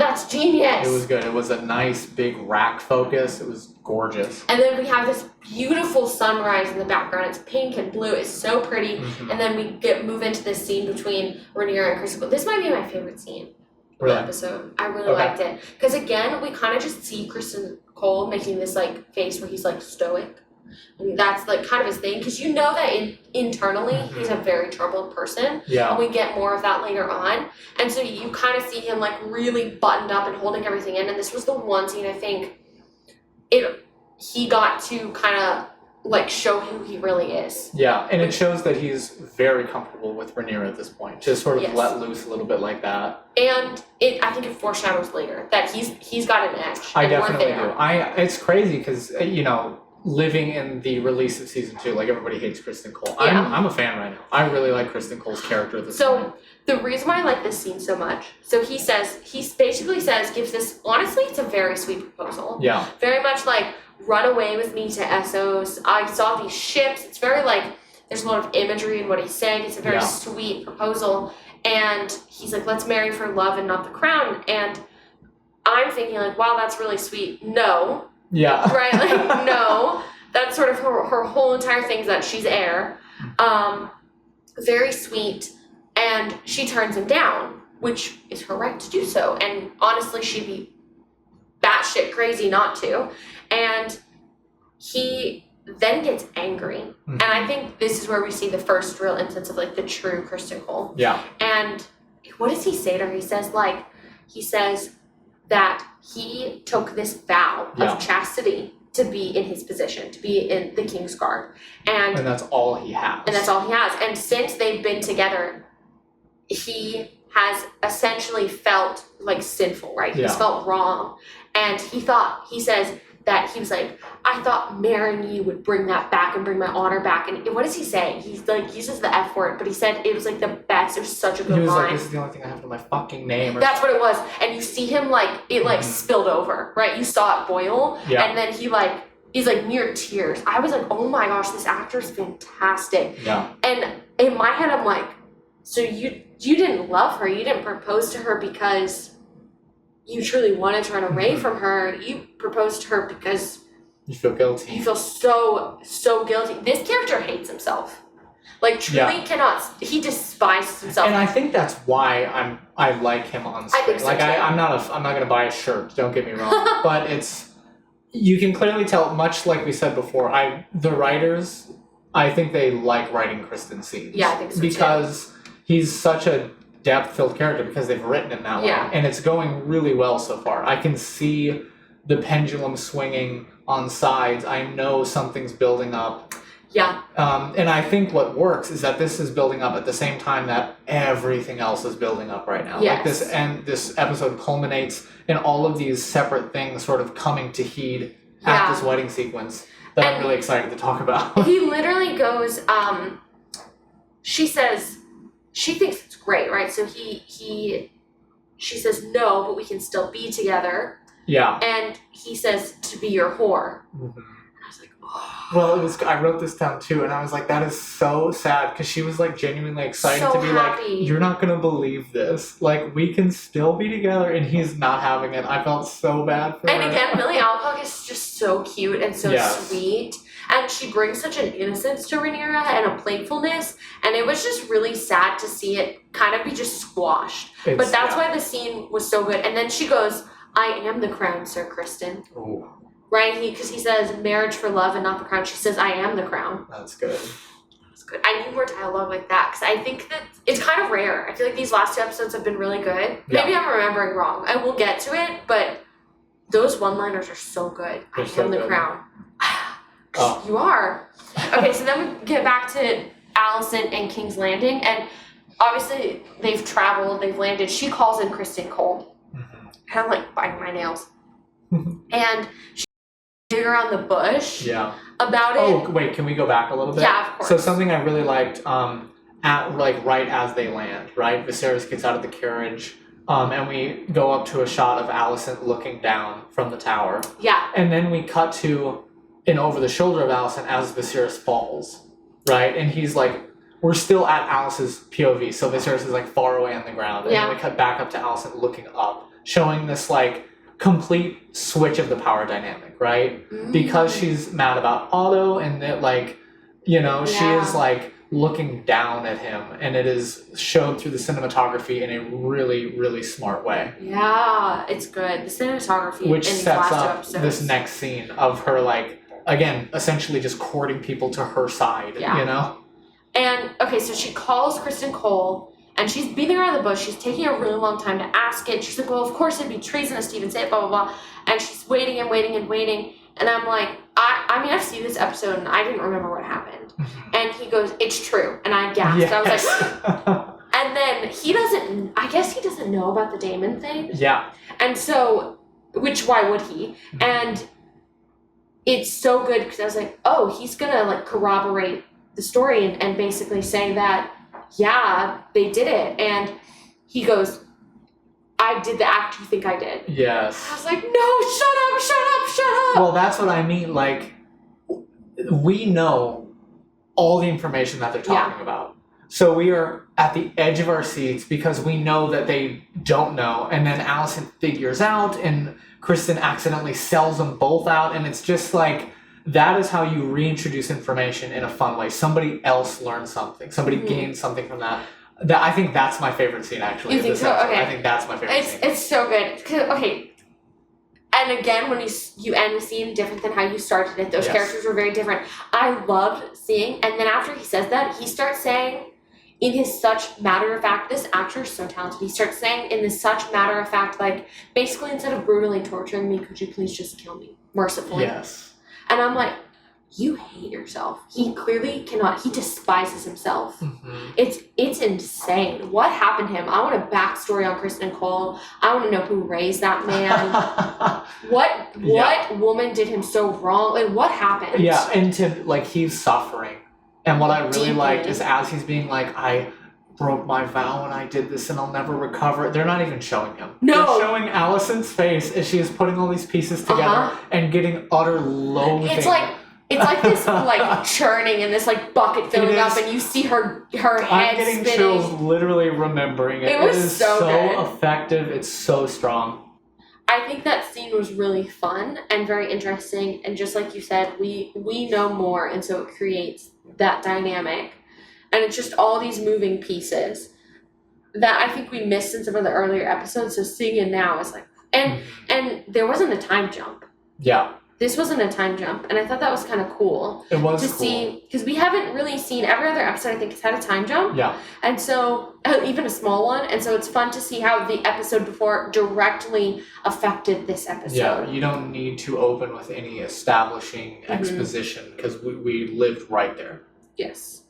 that's genius.
It was good. It was a nice big rack focus. It was gorgeous.
And then we have this beautiful sunrise in the background. It's pink and blue. It's so pretty. And then we move into this scene between Rhaenyra and Criston Cole. This might be my favorite scene of the episode. I really liked it. Because again, we kind of just see Criston Cole making this like face where he's like stoic. I mean, that's like kind of his thing because you know that internally he's a very troubled person. Yeah. And we get more of that later on. And so you kind of see him like really buttoned up and holding everything in. And this was the one scene I think he got to kind of like show who he really is. Yeah, and it shows that he's very comfortable with Rhaenyra at this point. To sort of let loose a little bit like that. And I think it foreshadows later that he's got an edge. I definitely do. It's crazy because living in the release of season 2, like everybody hates Criston Cole. I'm a fan right now. I really like Criston Cole's character at this point. The reason why I like this scene so much, so he basically says, gives this, honestly, it's a very sweet proposal. Yeah. Very much like, run away with me to Essos. I saw these ships. It's very like, there's a lot of imagery in what he's saying. It's a very sweet proposal. And he's like, let's marry for love and not the crown. And I'm thinking like, wow, that's really sweet. No. Yeah. Right? Like, no. That's sort of her whole entire thing is that she's heir. Very sweet. And she turns him down, which is her right to do so. And honestly, she'd be batshit crazy not to. And he then gets angry. And I think this is where we see the first real instance of like the true Criston Cole. Yeah. And what does he say to her? He says that he took this vow of chastity to be in his position, to be in the King's Guard. And that's all he has. And since they've been together, he has essentially felt like sinful, right? He's felt wrong. And he says that he was like, I thought marrying you would bring that back and bring my honor back. And what does he say? He's like, uses the F word, but he said it was like the best. It was such a good line. He was like, this is the only thing I have to my fucking name. That's what it was. And you see him like, it like spilled over, right? You saw it boil. Yeah. And then he's like near tears. I was like, oh my gosh, this actor's fantastic. Yeah. And in my head, I'm like, so you didn't love her. You didn't propose to her because you truly wanted to run away from her. You proposed to her because
you feel guilty.
You feel so guilty. This character hates himself. Like, truly cannot. He despises himself.
And I think that's why I like him on screen.
I think so
like
too.
I'm not gonna buy a shirt. Don't get me wrong, but you can clearly tell. Much like we said before, the writers, I think they like writing Criston's scenes.
Yeah, I think so
because he's such a depth-filled character because they've written him that way, and it's going really well so far. I can see the pendulum swinging on sides. I know something's building up.
Yeah.
And I think what works is that this is building up at the same time that everything else is building up right now.
Yes.
Like this episode culminates in all of these separate things sort of coming to heed at this wedding sequence that I'm really excited to talk about.
He literally goes, she says, she thinks it's great, right? So she says, no, but we can still be together.
Yeah.
And he says, to be your whore.
Mm-hmm.
I was like, oh.
Well, I wrote this down too, and I was like, that is so sad, because she was like genuinely excited
So
to be
happy.
Like, you're not gonna believe this. Like, we can still be together, and he's not having it. I felt so bad for her.
And again, Millie Alcock is just so cute and so sweet. And she brings such an innocence to Rhaenyra and a playfulness. And it was just really sad to see it kind of be just squashed. But that's why the scene was so good. And then she goes, I am the crown, Ser Criston.
Ooh.
Right? Because he says marriage for love and not the crown. She says, I am the crown.
That's good.
That's good. I need more dialogue like that because I think that it's kind of rare. I feel like these last 2 episodes have been really good.
Yeah.
Maybe I'm remembering wrong. I will get to it, but those one-liners are so good.
They're
I
so
am the
good.
crown. You are. Okay, so then we get back to Alicent and King's Landing, and obviously they've traveled, they've landed. She calls in Criston Cole.
Mm-hmm.
And I'm like biting my nails. And she's around the bush about it.
Oh, wait, can we go back a little bit?
Yeah, of course.
So something I really liked, right as they land, right? Viserys gets out of the carriage, and we go up to a shot of Alicent looking down from the tower.
Yeah.
And then we cut to an over the shoulder of Alicent as Viserys falls, right? And he's like, we're still at Alice's POV, so Viserys is like far away on the ground. And then we cut back up to Alicent looking up, showing this like complete switch of the power dynamic, right?
Mm.
Because she's mad about Otto, and that like, she is like looking down at him, and it is shown through the cinematography in a really, really smart way.
Yeah, it's good. The cinematography
Which
in these
sets
last 2
up
episodes.
this next scene of her like, again, essentially just courting people to her side,
And, okay, so she calls Criston Cole, and she's beating around the bush. She's taking a really long time to ask it. She's like, well, of course it'd be treasonous to even say it, blah, blah, blah. And she's waiting and waiting and waiting. And I'm like, I mean, I've seen this episode, and I didn't remember what happened. And he goes, it's true. And I gasped.
Yes.
I was like, and then I guess he doesn't know about the Daemon thing.
Yeah.
And so, why would he? And it's so good, because I was like, oh, he's going to, like, corroborate the story and basically say that, yeah, they did it. And he goes, I did the act you think I did.
Yes.
I was like, no, shut up.
Well, that's what I mean. Like, we know all the information that they're talking about. So we are at the edge of our seats because we know that they don't know. And then Alicent figures out, and Criston accidentally sells them both out. And it's just like, that is how you reintroduce information in a fun way. Somebody else learns something. Somebody gains something from that. I think that's my favorite scene, actually.
You think so? Okay.
I think that's my favorite scene.
It's so good. Okay. And again, when you end the scene different than how you started it, those characters were very different. I loved seeing, and then after he says that, he starts saying, in his such matter-of-fact, this actor is so talented, he starts saying in this such matter-of-fact, like, basically instead of brutally torturing me, could you please just kill me mercifully?
Yes.
And I'm like, you hate yourself. He clearly cannot. He despises himself.
Mm-hmm.
It's insane. What happened to him? I want a backstory on Criston Cole. I want to know who raised that man. What woman did him so wrong? Like, what happened?
Yeah, and he's suffering. And what I really
Deeply.
like is as he's being like, I broke my vow when I did this and I'll never recover. They're not even showing him.
No.
They're showing Alicent's face as she is putting all these pieces together and getting utter loathing.
It's like this like churning and this like bucket filling up, and you see her head
I'm getting
spinning.
chills literally remembering it.
It was
is
so good.
effective. It's so strong.
I think that scene was really fun and very interesting, and just like you said, we know more, and so it creates that dynamic, and it's just all these moving pieces that I think we missed in some of the earlier episodes. So seeing it now is like, and there wasn't a time jump.
Yeah.
This wasn't a time jump, and I thought that was kind of cool.
It was
to
cool.
see, because we haven't really seen every other episode. I think has had a time jump.
Yeah.
And so even a small one, and so it's fun to see how the episode before directly affected this episode.
Yeah, you don't need to open with any establishing exposition because we lived right there.
Yes.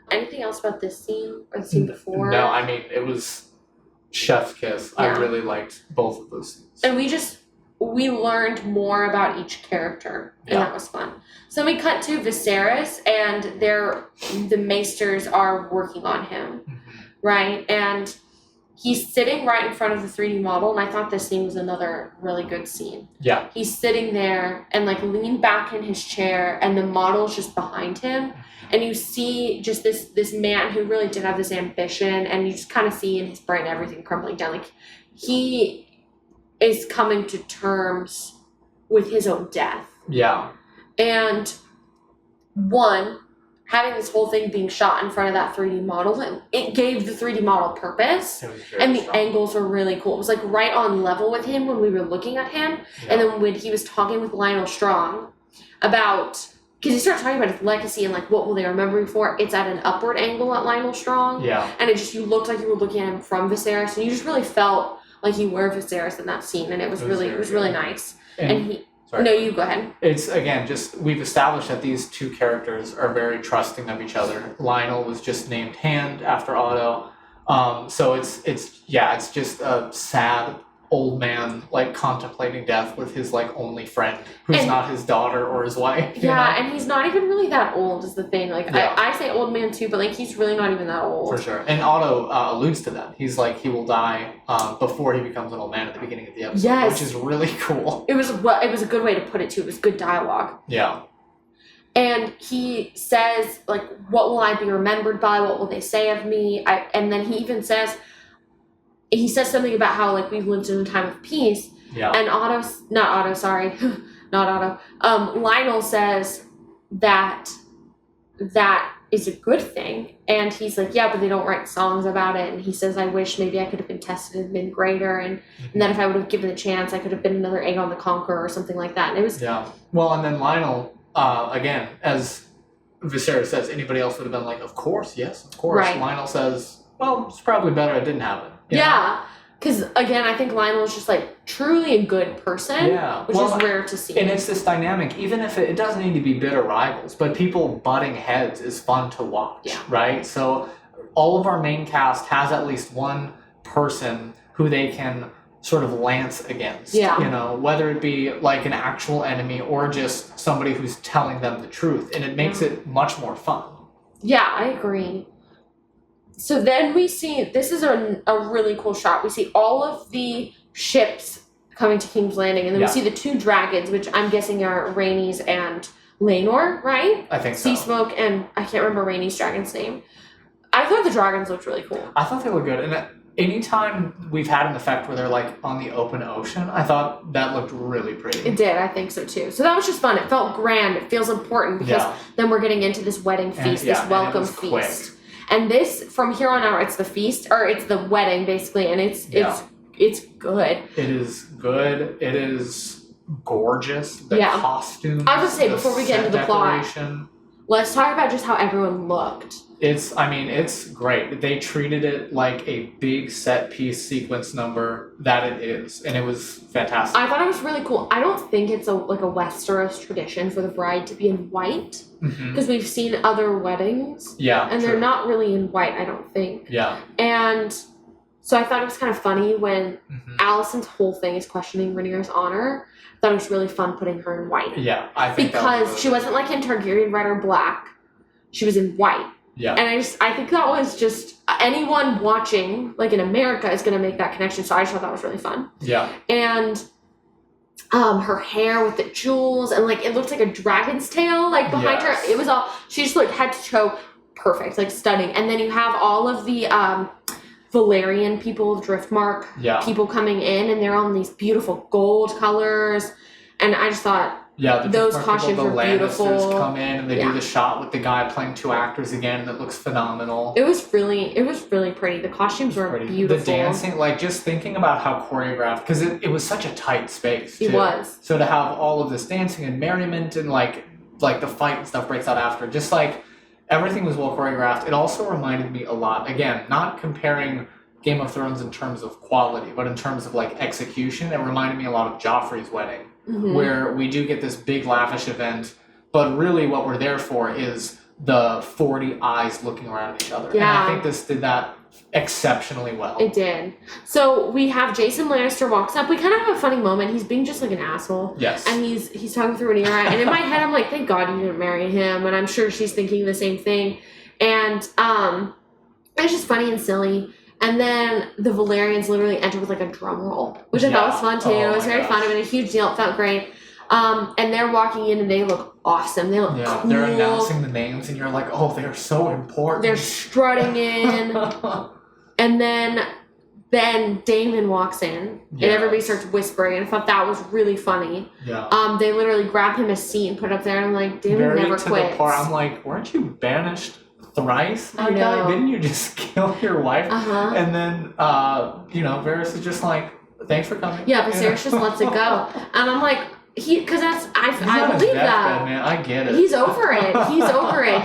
Anything else about this scene or the scene before?
No, I mean it was chef's kiss.
Yeah.
I really liked both of those scenes.
And we learned more about each character, and that was fun. So we cut to Viserys, and the Maesters are working on him, right? And he's sitting right in front of the 3D model, and I thought this scene was another really good scene.
Yeah.
He's sitting there and like leaned back in his chair, and the model's just behind him. And you see just this man who really did have this ambition, and you just kind of see in his brain everything crumbling down. Like, he is coming to terms with his own death.
Yeah.
And having this whole thing being shot in front of that 3D model, it gave the 3D model purpose.
It was very
and the
strong.
angles were really cool. It was like right on level with him when we were looking at him.
Yeah.
And then when he was talking with Lionel Strong about, because he started talking about his legacy and like what will they remember him for, it's at an upward angle at Lionel Strong.
Yeah.
And it just, you looked like you were looking at him from Viserys, and you just really felt like you were Viserys in that scene, and it was really nice. And he,
sorry.
no, you go ahead.
It's, again, just, we've established that these two characters are very trusting of each other. Lionel was just named Hand after Otto. So it's just a sad old man, like, contemplating death with his, like, only friend, who's not his daughter or his wife.
Yeah,
know?
and he's not even really that old is the thing. Like,
Yeah.
I say old man too, but like he's really not even that old.
For sure. And Otto alludes to that. He's like, he will die before he becomes an old man at the beginning of the episode.
Yes.
Which is really cool.
It was a good way to put it too. It was good dialogue.
Yeah.
And he says, like, what will I be remembered by? What will they say of me? And then he even says, he says something about how, like, we've lived in a time of peace.
Yeah.
And Lionel says that is a good thing. And he's like, yeah, but they don't write songs about it. And he says, I wish maybe I could have been tested and been greater. And that if I would have given a chance, I could have been another Aegon the Conqueror or something like that. And it was...
Yeah. Well, and then Lionel, again, as Viserys says, anybody else would have been like, of course, yes, of course.
Right.
Lionel says, well, it's probably better it didn't happen. You know?
Yeah. Because, again, I think Lionel is just, like, truly a good person, which is rare to see.
And it's this dynamic, even if it doesn't need to be bitter rivals, but people butting heads is fun to watch, right? So all of our main cast has at least one person who they can sort of lance against, you know, whether it be like an actual enemy or just somebody who's telling them the truth, and it makes it much more fun.
Yeah, I agree. So then we see, this is a really cool shot. We see all of the ships coming to King's Landing, and then we see the two dragons, which I'm guessing are Rhaenys and Laenor, right?
I think so.
Sea Smoke, and I can't remember Rhaenys' dragon's name. I thought the dragons looked really cool.
I thought they looked good. And anytime we've had an effect where they're like on the open ocean, I thought that looked really pretty.
It did, I think so too. So that was just fun. It felt grand. It feels important because then we're getting into this wedding feast, this welcome feast.
Quick.
And this, from here on out, it's the feast, or it's the wedding, basically, and it's good.
It is good. It is gorgeous. The costumes.
I was going to say, before we get into the plot,
decoration.
Let's talk about just how everyone looked.
It's great. They treated it like a big set piece sequence number that it is, and it was fantastic.
I thought it was really cool. I don't think it's a Westeros tradition for the bride to be in white, because we've seen other weddings, and they're not really in white, I don't think. Yeah. And so I thought it was kind of funny when Alicent's whole thing is questioning Rhaenyra's honor. I thought it was really fun putting her in white. Yeah, I think because she wasn't like in Targaryen red or black. She was in white. Yeah. And I think that was just, anyone watching, like in America, is going to make that connection. So I just thought that was really fun. Yeah. And her hair with the jewels, and like it looked like a dragon's tail, like behind her. It was all, she just like head to toe perfect, like stunning. And then you have all of the Valerian people, Driftmark people coming in, and they're all in these beautiful gold colors. And I just thought, those costumes were beautiful.
The Lannisters come in and they do the shot with the guy playing two actors again that looks phenomenal.
It was really pretty. The costumes were beautiful. The
dancing, like just thinking about how choreographed, because it was such a tight space too.
It was.
So to have all of this dancing and merriment and like the fight and stuff breaks out after, just like everything was well choreographed. It also reminded me a lot, again, not comparing Game of Thrones in terms of quality, but in terms of like execution, it reminded me a lot of Joffrey's wedding. Where we do get this big lavish event, but really what we're there for is the 40 eyes looking around at each other. And I think this did that exceptionally well.
It did. So we have Jason Lannister walks up. We kind of have a funny moment. He's being just like an asshole.
Yes.
And he's talking through Rhaenyra. And in my head, I'm like, thank God you didn't marry him. And I'm sure she's thinking the same thing. And it's just funny and silly. And then the Valerians literally enter with like a drum roll, which I thought was fun too. It was very fun. It was a huge deal. It felt great. And they're walking in and they look awesome. They look cool.
They're announcing the names and you're like, oh, they're so important.
They're strutting in. And then Daemon walks in and everybody starts whispering. And I thought that was really funny.
Yeah.
They literally grab him a seat and put it up there. And I'm like, Daemon never quits.
I'm like, weren't you banished thrice?
I know.
Didn't you just kill your wife? And then, Varys is just like, thanks for coming.
Yeah, but Viserys just lets it go. And I'm like, because I believe that.
Man. I get it.
He's over it.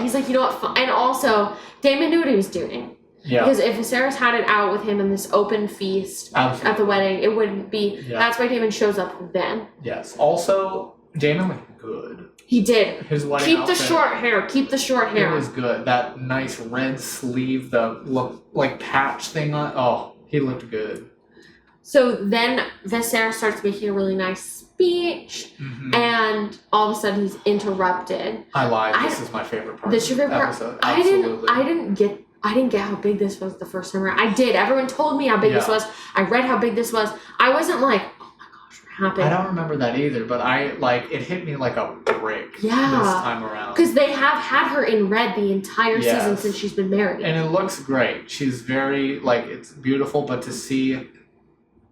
He's like, you know what? And also, Daemon knew what he was doing. Yeah. Because if Viserys had it out with him in this open feast at the wedding, it wouldn't be. Yeah. That's why Daemon shows up then.
Yes. Also, Daemon looked good.
He did.
His wedding
Keep
outfit,
the short hair. Keep the short hair.
It was good. That nice red sleeve, the patch thing on. Oh, he looked good.
So then Viserys starts making a really nice speech, and all of a sudden he's interrupted.
I lied. This is my favorite part.
This is your favorite part.
Episode. Absolutely.
I didn't get how big this was the first time around. I did. Everyone told me how big this was. I read how big this was. I wasn't like, oh my gosh, what happened?
I don't remember that either, but it hit me like a brick this time around.
Because they have had her in red the entire season since she's been married.
And it looks great. She's very, it's beautiful, but to see...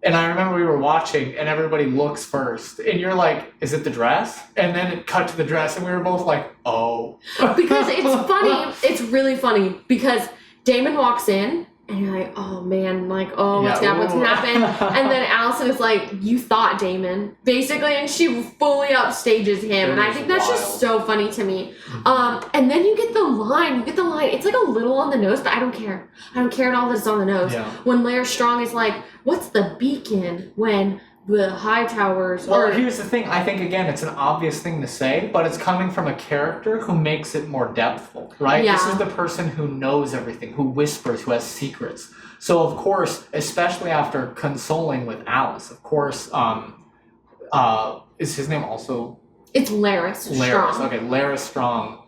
And I remember we were watching, and everybody looks first, and you're like, is it the dress? And then it cut to the dress, and we were both like, oh.
Because it's funny. It's really funny, because Daemon walks in, and you're like, oh man, what's gonna happen? And then Alicent is like, you thought Daemon, basically, and she fully upstages him, and I think that's just so funny to me. And then you get the line. It's like a little on the nose, but I don't care. I don't care at all that it's on the nose. Yeah. When Lair Strong is like, what's the beacon when the high towers
here's the thing. I think, again, it's an obvious thing to say, but it's coming from a character who makes it more depthful, right? Yeah. This is the person who knows everything, who whispers, who has secrets. So, of course, especially after consoling with Alice, of course, is his name also...
It's Larys Strong.
Okay, Larys Strong.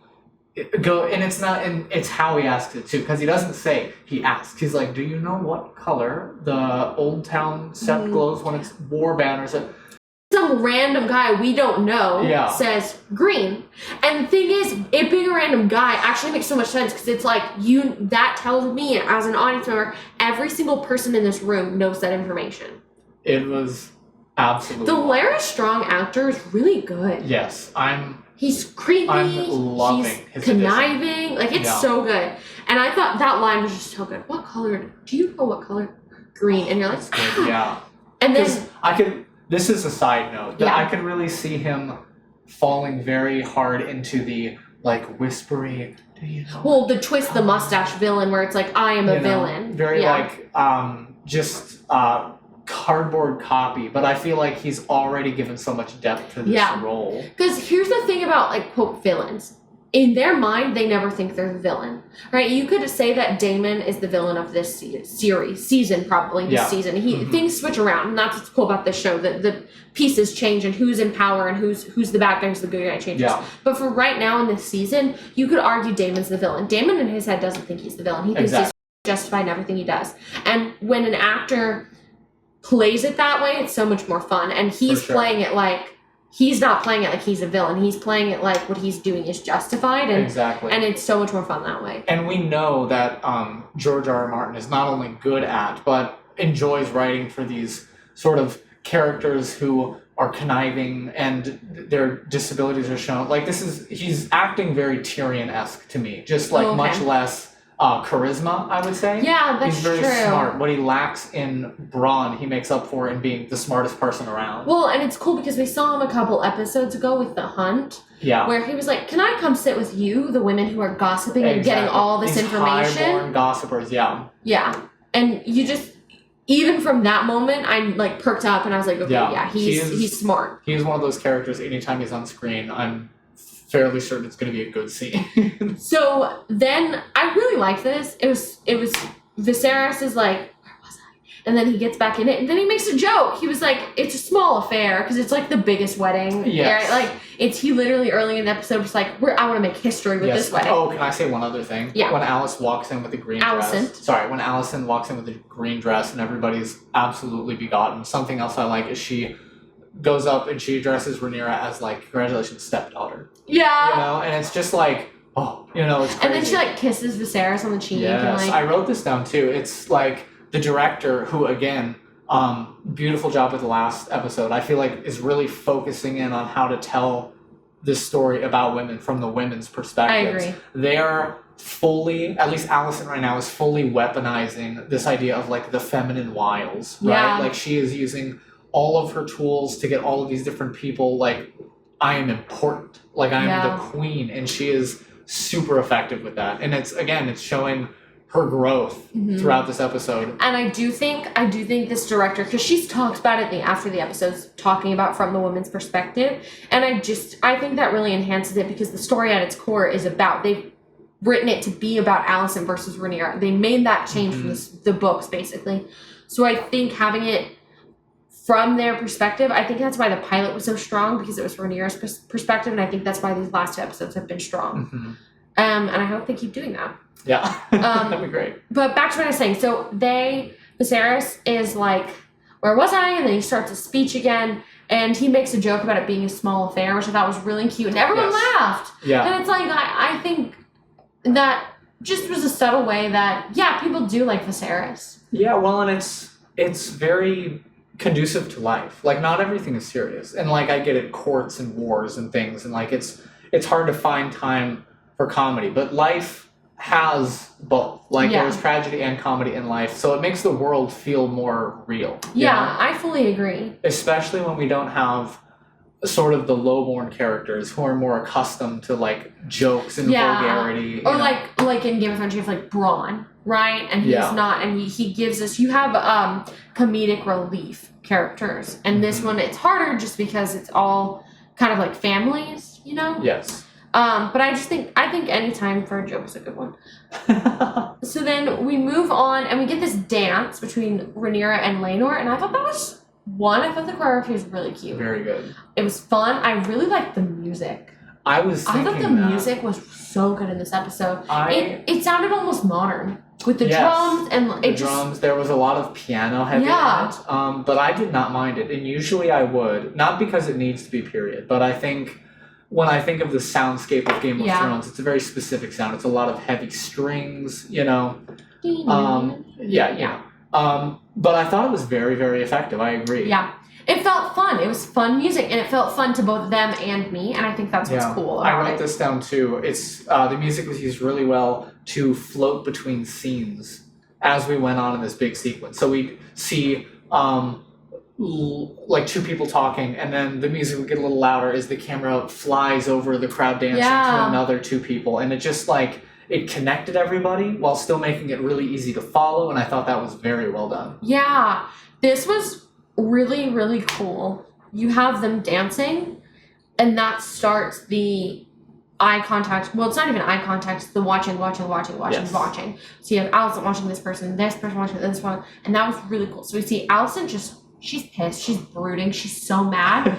It's how he asks it too, because he doesn't say, he asks. He's like, do you know what color the Old Town sept glows when it's war banners?
Some random guy we don't know says green. And the thing is, it being a random guy actually makes so much sense, because it's like, that tells me as an audience member, every single person in this room knows that information.
It was absolutely...
The Larys Strong actor is really good.
Yes,
He's creepy.
I'm loving
his conniving. Edition. It's so good. And I thought that line was just so good. What color? Do you know what color? Green. And you're like,
good. Yeah.
And then
this is a side note that I could really see him falling very hard into the whispery. Do you know?
Well, the twist the mustache villain, where it's like, I am a villain.
Very cardboard copy, but I feel like he's already given so much depth to this role. Because
here's the thing about quote villains. In their mind, they never think they're the villain, right? You could say that Daemon is the villain of this season, probably this season. Things switch around, and that's what's cool about this show. That the pieces change, and who's in power, and who's the bad guy, who's the good guy changes. Yeah. But for right now in this season, you could argue Daemon's the villain. Daemon in his head doesn't think he's the villain. He thinks he's justified in everything he does. And when an actor plays it that way, it's so much more fun. And he's playing it like he's not playing it like he's a villain. He's playing it like what he's doing is justified, and
Exactly.
and it's so much more fun that way.
And we know that George R. R. Martin is not only good at, but enjoys writing for these sort of characters who are conniving and their disabilities are shown. Like he's acting very Tyrion-esque to me, just like much less charisma, I would say.
Yeah, that's
He's very
true.
smart. What he lacks in brawn, he makes up for in being the smartest person around.
Well, and it's cool because we saw him a couple episodes ago with The Hunt.
Yeah.
Where he was like, "Can I come sit with you, the women who are gossiping and getting all this
These
information?"
high-born gossipers, yeah.
Yeah, and you just, even from that moment, I'm like perked up and I was like, okay, yeah, he's smart.
He's one of those characters. Anytime he's on screen, I'm fairly certain it's going to be a good scene.
So then I really liked this. It was Viserys is like, where was I? And then he gets back in it, and then he makes a joke. He was like, it's a small affair because it's like the biggest wedding.
Yes.
Right? Like he literally early in the episode was like, I want to make history with this wedding.
Oh, can I say one other thing?
Yeah.
When Alice walks in with the green dress. Sorry, when Allison walks in with the green dress and everybody's absolutely begotten. Something else I like is she goes up and she addresses Rhaenyra as like, congratulations, stepdaughter.
Yeah.
You know, and it's just like, oh, you know, it's crazy.
And then she like kisses Viserys on the cheek.
Yes,
and, like,
I wrote this down too. It's like the director who, again, beautiful job with the last episode, I feel like is really focusing in on how to tell this story about women from the women's perspective.
I agree.
They're fully, at least Allison right now, is fully weaponizing this idea of like the feminine wiles, right?
Yeah.
Like she is using all of her tools to get all of these different people like, I am important, like I am the queen, and she is super effective with that. And it's showing her growth throughout this episode.
And I do think this director, because she's talked about it after the episodes, talking about from the woman's perspective, and I think that really enhances it because the story at its core is about, they've written it to be about Alicent versus Rhaenyra. They made that change from the books, basically. So I think having it from their perspective, I think that's why the pilot was so strong, because it was Rhaenyra's perspective, and I think that's why these last 2 episodes have been strong. And I hope they keep doing that.
Yeah, that'd be great.
But back to what I was saying. So Viserys is like, where was I? And then he starts a speech again, and he makes a joke about it being a small affair, which I thought was really cute, and everyone laughed.
Yeah.
And it's like, I think that just was a subtle way that, yeah, people do like Viserys.
Yeah, well, and it's very conducive to life. Like, not everything is serious. And, like, I get it, courts and wars and things, and, like, it's hard to find time for comedy. But life has both. Like, there's tragedy and comedy in life. So it makes the world feel more real.
Yeah, I fully agree.
Especially when we don't have sort of the lowborn characters who are more accustomed to, like, jokes and vulgarity.
Or, like in Game of Thrones, you have, like, Bronn, right? And he's not, and he gives us, you have comedic relief characters. And this one, it's harder just because it's all kind of like families, you know?
Yes.
But I think any time for a joke is a good one. So then we move on and we get this dance between Rhaenyra and Laenor, and I thought I thought the choreography was really cute.
Very good.
It was fun. I really liked the music.
I thought
the music was so good in this episode. It sounded almost modern with the drums and
drums. There was a lot of piano heavy in it, but I did not mind it. And usually I would, not because it needs to be period, but I think when I think of the soundscape of Game of Thrones, it's a very specific sound. It's a lot of heavy strings, you know. But I thought it was very, very effective. I agree.
Yeah. It felt fun. It was fun music, and it felt fun to both them and me, and I think that's what's cool about it.
I wrote this down too. It's the music was used really well to float between scenes as we went on in this big sequence. So we'd see like 2 people talking, and then the music would get a little louder as the camera flies over the crowd dancing to another 2 people, and it just like it connected everybody while still making it really easy to follow, and I thought that was very well done. Yeah,
this was really, really cool. You have them dancing, and that starts the eye contact. Well, it's not even eye contact, it's the watching. So you have Alicent watching this person watching this one, and that was really cool. So we see Alicent she's pissed, she's brooding, she's so mad.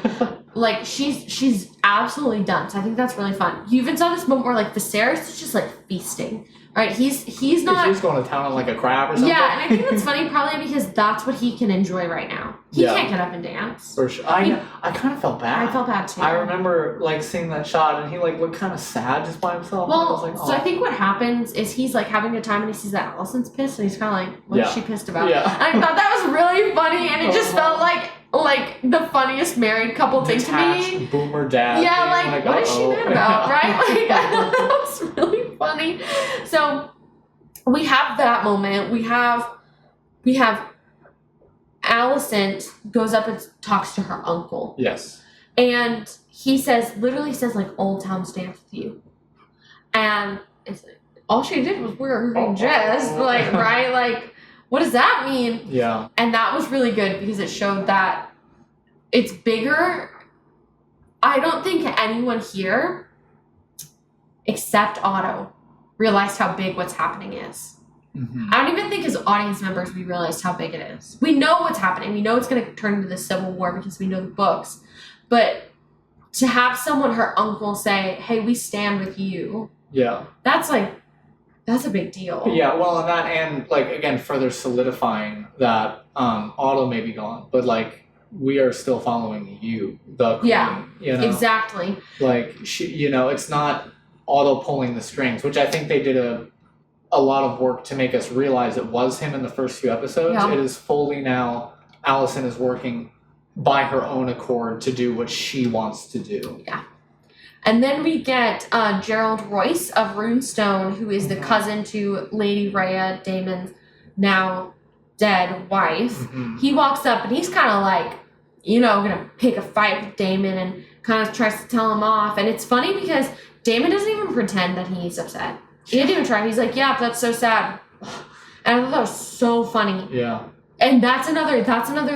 like she's absolutely done. So I think that's really fun. You even saw this moment where like Viserys is just like feasting. Right? He's not.
He's going to town on like a crab or something.
Yeah, and I think that's funny, probably because that's what he can enjoy right now. He can't get up and dance.
For sure. I kind of felt bad.
I felt bad too.
I remember like seeing that shot, and he like looked kind of sad just by himself.
Well,
I was like, oh.
So I think what happens is he's like having a time, and he sees that Allison's pissed, and he's kind of like, "What is she pissed about?"
Yeah.
And I thought that was really funny, and it just felt like the funniest married couple thing to me.
Boomer dad.
Yeah, like what is she mad about, right? Like that was really funny. So we have that moment. We have Alicent goes up and talks to her uncle.
Yes.
And he literally says like, "Old Town stands with you," and it's like, all she did was wear her green dress, like, right? Like, what does that mean?
Yeah.
And that was really good because it showed that it's bigger. I don't think anyone here, except Otto, realized how big what's happening is.
Mm-hmm.
I don't even think as audience members we realized how big it is. We know what's happening. We know it's going to turn into the Civil War because we know the books. But to have someone, her uncle, say, "Hey, we stand with you."
Yeah.
That's a big deal.
Yeah, well, and that, and like again, further solidifying that Otto may be gone, but like we are still following you, the queen.
Yeah.
You know?
Exactly.
Like it's not Otto pulling the strings, which I think they did a lot of work to make us realize it was him in the first few episodes.
Yeah.
It is fully now Alicent is working by her own accord to do what she wants to do.
Yeah. And then we get Gerald Royce of Runestone, who is the cousin to Lady Rhea, Daemon's now dead wife.
Mm-hmm.
He walks up and he's kind of like, gonna pick a fight with Daemon and kind of tries to tell him off. And it's funny because Daemon doesn't even pretend that he's upset. He didn't even try. He's like, "Yeah, that's so sad." And I thought that was so funny.
Yeah.
And that's another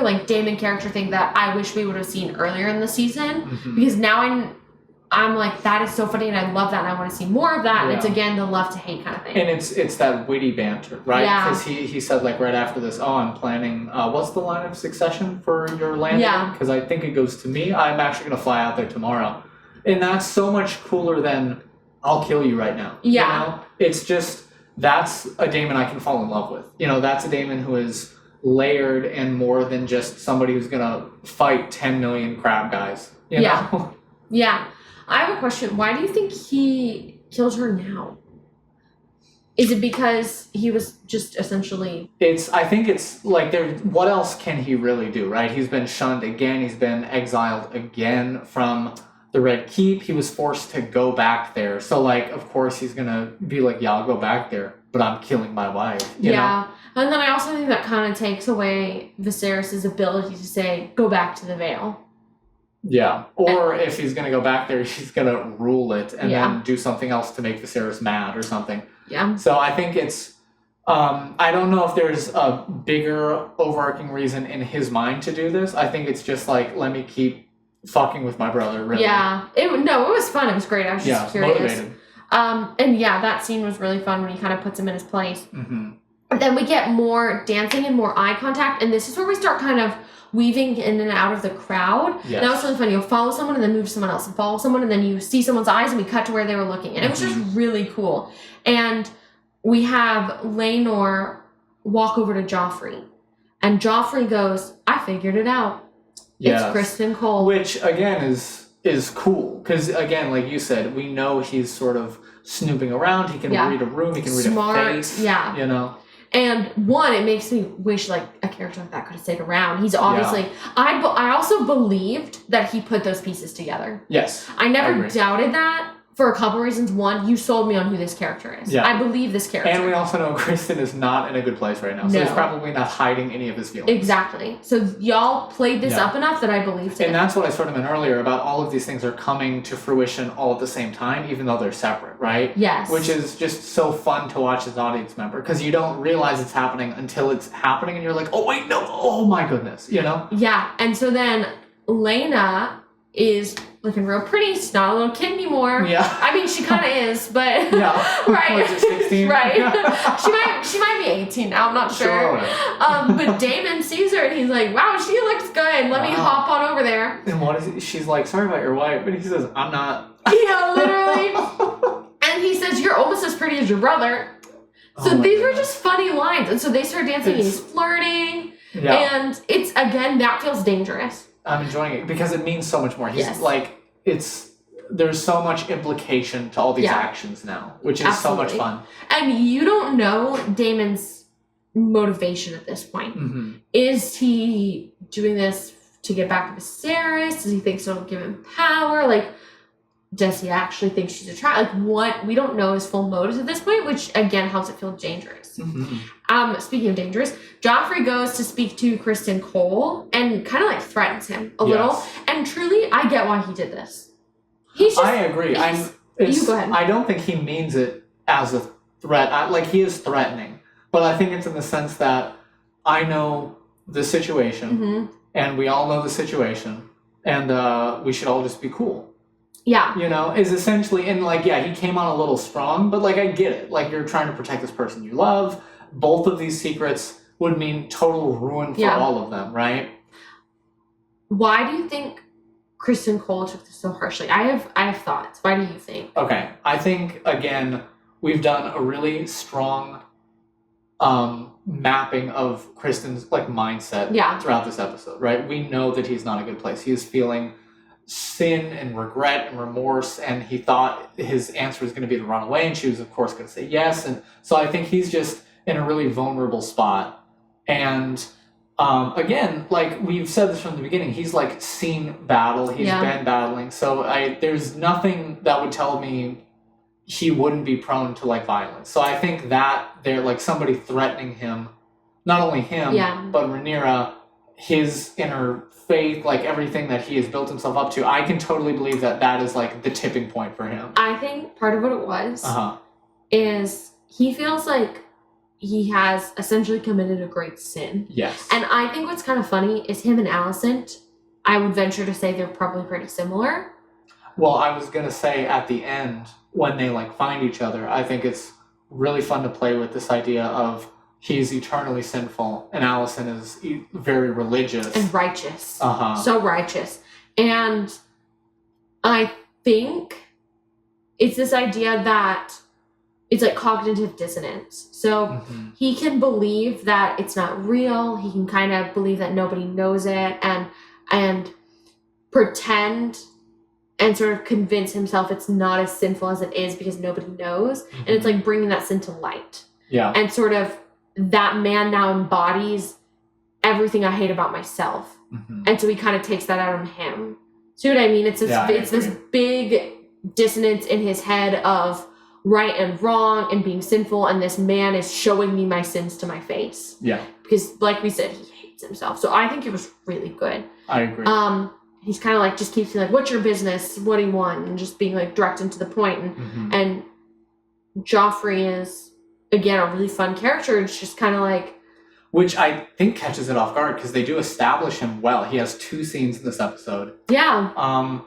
like Daemon character thing that I wish we would have seen earlier in the season.
Mm-hmm.
Because now I'm like, that is so funny and I love that and I want to see more of that.
Yeah.
And it's again the love to hate kind of thing.
And it's that witty banter, right?
Yeah.
Because he said like right after this, "Oh, I'm planning, what's the line of succession for your landing?"
Yeah.
Because I think it goes to me. I'm actually going to fly out there tomorrow. And that's so much cooler than, "I'll kill you right now."
Yeah.
You know? It's just, that's a Daemon I can fall in love with. That's a Daemon who is layered and more than just somebody who's going to fight 10 million crab guys. You know?
Yeah. I have a question. Why do you think he kills her now? Is it because he was just essentially...
I think it's like, what else can he really do, right? He's been shunned again. He's been exiled again from the Red Keep. He was forced to go back there. So, like, of course he's going to be like, "Yeah, I'll go back there, but I'm killing my wife." You know?
And then I also think that kind of takes away Viserys' ability to say, "Go back to the Vale."
Yeah. Or if he's going to go back there, he's going to rule it and then do something else to make Viserys mad or something.
Yeah.
So I think it's... I don't know if there's a bigger overarching reason in his mind to do this. I think it's just like, let me keep fucking with my brother, really.
Yeah. It was fun. It was great. I was just curious.
Motivated.
And that scene was really fun when he kind of puts him in his place.
Mm-hmm.
Then we get more dancing and more eye contact, and this is where we start kind of weaving in and out of the crowd.
Yes.
That was really fun. You'll follow someone and then move to someone else, and follow someone and then you see someone's eyes, and we cut to where they were looking. And it was just really cool. And we have Laenor walk over to Joffrey, and Joffrey goes, "I figured it out. It's Criston Cole."
Which, again, is cool. Because, again, like you said, we know he's sort of snooping around. He can read a room. He can read a face.
Yeah.
You know?
And one, it makes me wish like a character like that could have stayed around. He's obviously... I also believed that he put those pieces together.
Yes.
I never doubted that. For a couple reasons. One, you sold me on who this character is.
Yeah.
I believe this character.
And we also know Criston is not in a good place right now. So he's probably not hiding any of his feelings.
Exactly. So y'all played this up enough that I believed it.
And that's what I sort of meant earlier about all of these things are coming to fruition all at the same time, even though they're separate, right?
Yes.
Which is just so fun to watch as an audience member because you don't realize it's happening until it's happening and you're like, "Oh, wait, no. Oh, my goodness," you know?
Yeah. And so then Laena is looking real pretty. She's not a little kid anymore.
Yeah.
I mean, she kind of is, but
Yeah.
right.
Was it 16?
Right. she might be 18 now. I'm not sure. But Damon sees her and he's like, "Wow, she looks good. Let me hop on over there."
And what is it? She's like, "Sorry about your wife," but he says, "I'm not."
Yeah, literally. And he says, "You're almost as pretty as your brother." So these were just funny lines, and so they start dancing. And he's flirting, and it's again that feels dangerous.
I'm enjoying it because it means so much more. He's like, there's so much implication to all these actions now, which is so much fun.
And you don't know Damon's motivation at this point.
Mm-hmm.
Is he doing this to get back to Viserys? Does he think it'll give him power? Like, does he actually think she's attractive? Like, what? We don't know his full motives at this point, which again helps it feel dangerous.
Mm-hmm.
Speaking of dangerous, Joffrey goes to speak to Criston Cole and kind of like threatens him a little. And truly, I get why he did this. He's just,
I agree.
You go ahead.
I don't think he means it as a threat. Like, he is threatening, but I think it's in the sense that I know the situation, and we all know the situation, and we should all just be cool.
Yeah.
You know, is essentially, and like, he came on a little strong, but like, I get it. Like, you're trying to protect this person you love. Both of these secrets would mean total ruin for all of them, right?
Why do you think Criston Cole took this so harshly? I have thoughts. Why do you think?
Okay. I think, again, we've done a really strong mapping of Criston's like mindset throughout this episode, right? We know that he's not a good place. He is feeling sin and regret and remorse, and he thought his answer was going to be to run away, and she was of course going to say yes. And so I think he's just in a really vulnerable spot. And again, like we've said this from the beginning, he's like seen battle, he's been battling, so there's nothing that would tell me he wouldn't be prone to like violence. So I think that they're like somebody threatening him, not only him but Rhaenyra, his inner faith, like everything that he has built himself up to. I can totally believe that that is like the tipping point for him.
I think part of what it was is he feels like he has essentially committed a great sin.
Yes.
And I think what's kind of funny is him and Alicent, I would venture to say they're probably pretty similar.
Well, I was going to say at the end, when they like find each other, I think it's really fun to play with this idea of he's eternally sinful and Alicent is very religious.
And righteous. So righteous. And I think it's this idea that it's like cognitive dissonance. So he can believe that it's not real. He can kind of believe that nobody knows it and pretend and sort of convince himself it's not as sinful as it is because nobody knows. And it's like bringing that sin to light. Yeah. And sort of that man now embodies everything I hate about myself. And so he kind of takes that out on him. See what I mean? It's this big dissonance in his head of right and wrong and being sinful, and this man is showing me my sins to my face. Yeah. Because like we said, he hates himself. So I think it was really good. I agree. He's kind of like just keeps being like, what's your business? What do you want? And just being like direct and to the point. And Joffrey is, again, a really fun character. It's just kind of like...
Which I think catches it off guard because they do establish him well. He has 2 scenes in this episode.
Yeah.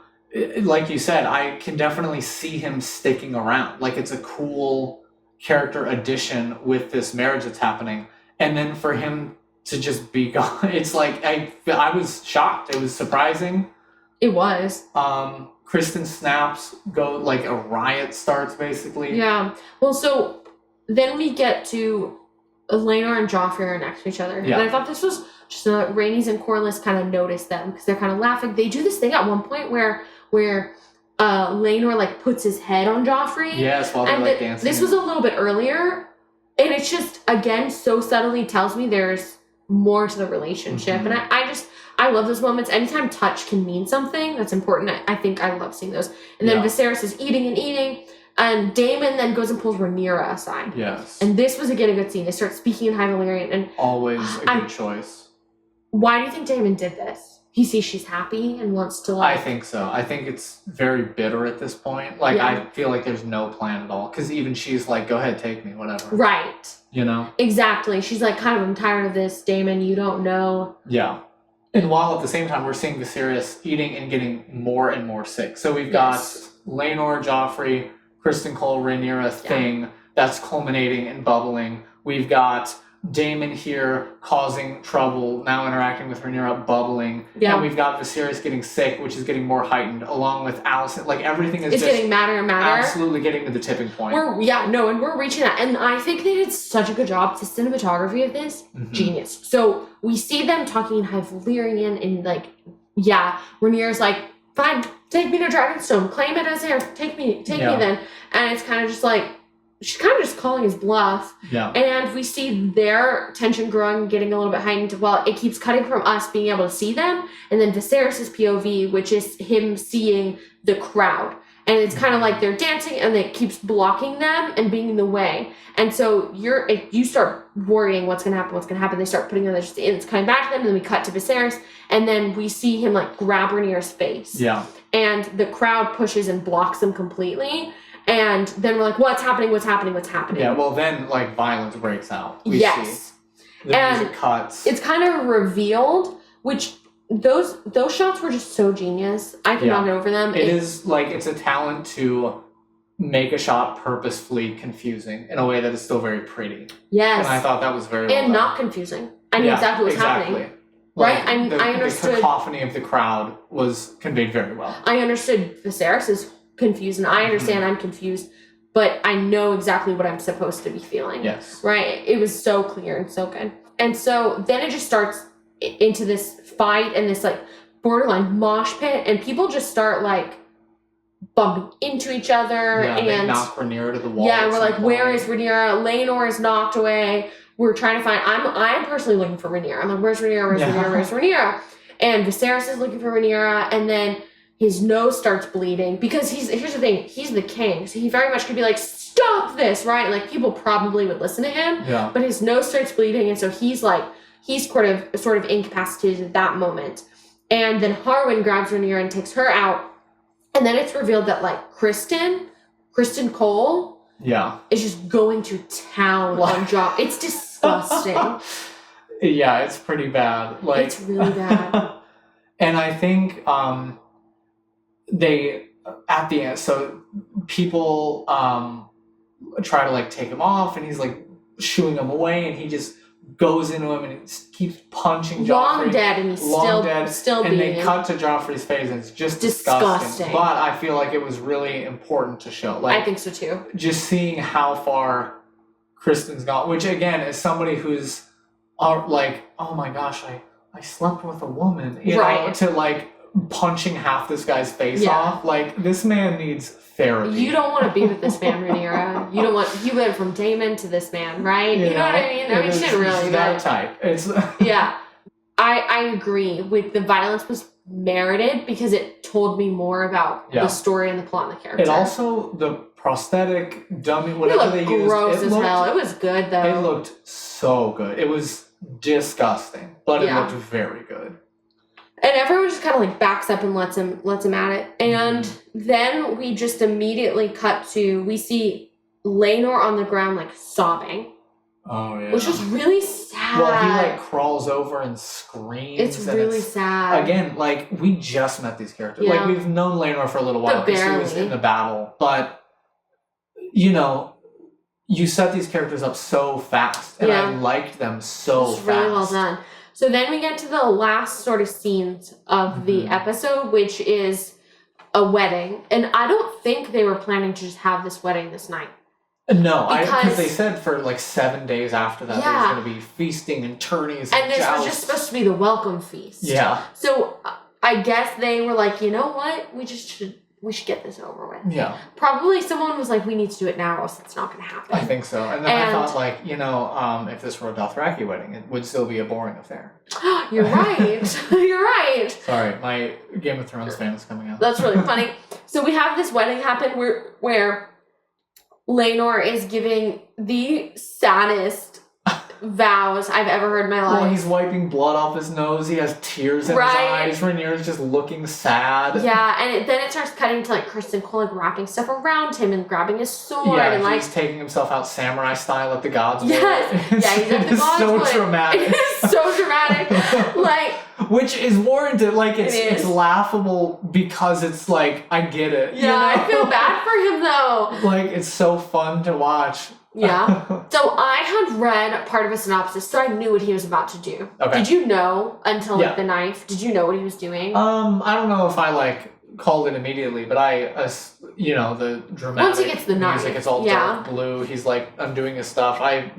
Like you said, I can definitely see him sticking around. Like, it's a cool character addition with this marriage that's happening. And then for him to just be gone, it's like, I was shocked. It was surprising.
It was.
Criston snaps, like a riot starts, basically.
Yeah. Well, so then we get to Laenor and Joffrey are next to each other. Yeah. And I thought this was just Rhaenys and Corlys kind of noticed them because they're kind of laughing. They do this thing at one point where Laenor like puts his head on Joffrey.
Yes, while they're like dancing.
This was a little bit earlier, and it's just again so subtly tells me there's more to the relationship. And I love those moments. Anytime touch can mean something that's important, I think I love seeing those. And then Viserys is eating, and Daemon then goes and pulls Rhaenyra aside. Yes. And this was again a good scene. They start speaking in High Valyrian, and
always a good choice.
Why do you think Daemon did this? He sees she's happy and wants to like...
I think so. I think it's very bitter at this point. Like, I feel like there's no plan at all. Because even she's like, go ahead, take me, whatever. Right. You know?
Exactly. She's like, kind of, I'm tired of this, Daemon. You don't know. Yeah.
And while at the same time we're seeing Viserys eating and getting more and more sick. So we've got Laenor, Joffrey, Criston Cole, Rhaenyra thing that's culminating and bubbling. We've got Daemon here causing trouble, now interacting with Rhaenyra, bubbling.
Yeah.
And we've got Viserys getting sick, which is getting more heightened, along with Alicent. Like, everything is
it's
just
getting madder and madder.
absolutely getting to the tipping point.
And we're reaching that. And I think they did such a good job. The cinematography of this, genius. So we see them talking in High Valyrian and like, Rhaenyra's like, fine, take me to Dragonstone, claim it as heir, take me then. And it's kind of just like, she's kind of just calling his bluff.
Yeah.
And we see their tension growing, getting a little bit heightened. Well, it keeps cutting from us being able to see them. And then Viserys' POV, which is him seeing the crowd. And it's kind of like they're dancing and it keeps blocking them and being in the way. And so you start worrying what's going to happen. They start putting on their, it's coming back to them. And then we cut to Viserys. And then we see him like grab Rhaenyra's face.
Yeah.
And the crowd pushes and blocks them completely. And then we're like, what's happening?
Yeah, well, then, like, violence breaks out. We
yes.
see. The music cuts.
It's kind of revealed, which those shots were just so genius. I cannot get over them.
It is, like, it's a talent to make a shot purposefully confusing in a way that is still very pretty.
Yes.
And I thought that was very well
and
done.
not confusing. I knew exactly what was happening.
Like,
right? I understood.
The cacophony of the crowd was conveyed very well.
I understood Viserys is confused, and I understand I'm confused, but I know exactly what I'm supposed to be feeling.
Yes.
Right? It was so clear and so good. And so then it just starts into this fight and this, like, borderline mosh pit, and people just start, like, bumping into each other.
Yeah,
and
they knock Rhaenyra to the wall.
Yeah, we're like, where is Rhaenyra? Laenor is knocked away. We're trying to find, I'm personally looking for Rhaenyra. I'm like, where's Rhaenyra? And Viserys is looking for Rhaenyra, and then his nose starts bleeding because here's the thing, he's the king, so he very much could be like, stop this, right? And like, people probably would listen to him.
Yeah.
But his nose starts bleeding, and so he's sort of incapacitated at that moment. And then Harwin grabs Rhaenyra and takes her out. And then it's revealed that like Criston Cole is just going to town on Jon. It's disgusting.
Yeah, it's pretty bad. Like,
it's really bad.
And I think they, at the end, so people try to like take him off, and he's like shooing him away, and he just goes into him and he keeps punching Joffrey.
Long dead, and he's still
and
beating
they
him.
cut to Joffrey's face, and it's just disgusting. But I feel like it was really important to show. Like,
I think so too.
Just seeing how far Criston's gone, which again is somebody who's like, oh my gosh, I slept with a woman, you know, to like punching half this guy's face off. Like, this man needs therapy.
You don't want to be with this man, Rhaenyra. You went from Daemon to this man, right? You know what I mean? I mean, she didn't really.
That type. It's
yeah. I agree with the violence was merited because it told me more about the story and the plot and the character.
It also, the prosthetic dummy, whatever they used,
gross as hell. It was good though.
It looked so good. It was disgusting, but it looked very good.
And everyone just kind of like backs up and lets him at it. And then we just immediately cut to, we see Laenor on the ground like sobbing.
Oh yeah.
Which was really sad.
Well, he like crawls over and screams.
It's really sad.
Again, like, we just met these characters. Like, we've known Laenor for a little while because she was in the battle. But, you know, you set these characters up so fast. And I liked them so fast.
Really well done. So then we get to the last sort of scenes of the episode, which is a wedding. And I don't think they were planning to just have this wedding this night.
No, because they said for like 7 days after that there was going to be feasting and tourneys and
this was just supposed to be the welcome feast.
Yeah.
So I guess they were like, you know what? We should get this over with.
Yeah.
Probably someone was like, we need to do it now or else it's not going to happen.
I think so. And then I thought, like, you know, if this were a Dothraki wedding, it would still be a boring affair.
You're right. You're right.
Sorry, my Game of Thrones fan is coming out.
That's really funny. So we have this wedding happen where Laenor is giving the saddest vows I've ever heard in my life.
Well, he's wiping blood off his nose. He has tears in his eyes. Rhaenyra's just looking sad.
Yeah, and then it starts cutting to like Criston Cole like wrapping stuff around him and grabbing his sword
Yeah,
and
he's taking himself out samurai style at the gods.
Yes, yeah, he's at the gods.
So dramatic.
It is so dramatic. Like,
which is warranted. Like it's laughable because it's like I get it.
Yeah,
you know?
I feel bad for him though.
Like it's so fun to watch.
Yeah. So I had read part of a synopsis, so I knew what he was about to do.
Okay.
Did you know until like the knife? Did you know what he was doing?
I don't know if I like called it immediately, but the dramatic
once he gets the knife,
music, it's all dark blue. He's like undoing his stuff.
Okay,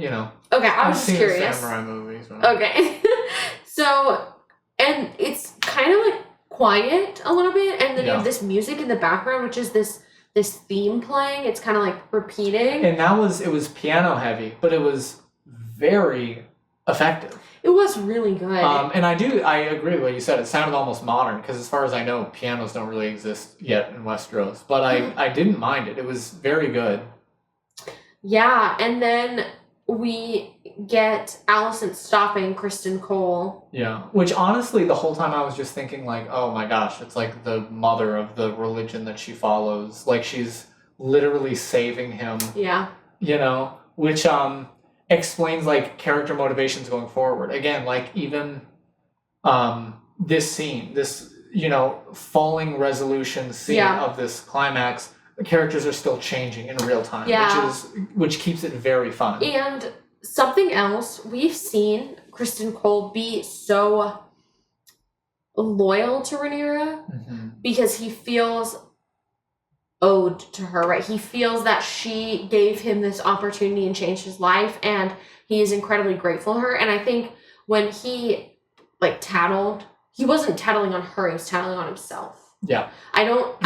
I was just curious.
Samurai movies.
Okay. So, and it's kind of like quiet a little bit, and then you have this music in the background, which is this theme playing. It's kind of like repeating.
And it was piano heavy, but it was very effective.
It was really good.
And I agree with what you said. It sounded almost modern because as far as I know, pianos don't really exist yet in Westeros. But I didn't mind it. It was very good.
Yeah, and then we get Alicent stopping Criston Cole.
Yeah, which honestly, the whole time I was just thinking like, oh my gosh, it's like the mother of the religion that she follows. Like she's literally saving him.
Yeah.
Which explains like character motivations going forward. Again, like even this scene, this falling resolution scene of this climax, the characters are still changing in real time, which keeps it very fun.
And something else, we've seen Criston Cole be so loyal to Rhaenyra because he feels owed to her, right? He feels that she gave him this opportunity and changed his life, and he is incredibly grateful to her. And I think when he tattled, he wasn't tattling on her, he was tattling on himself.
Yeah.
I don't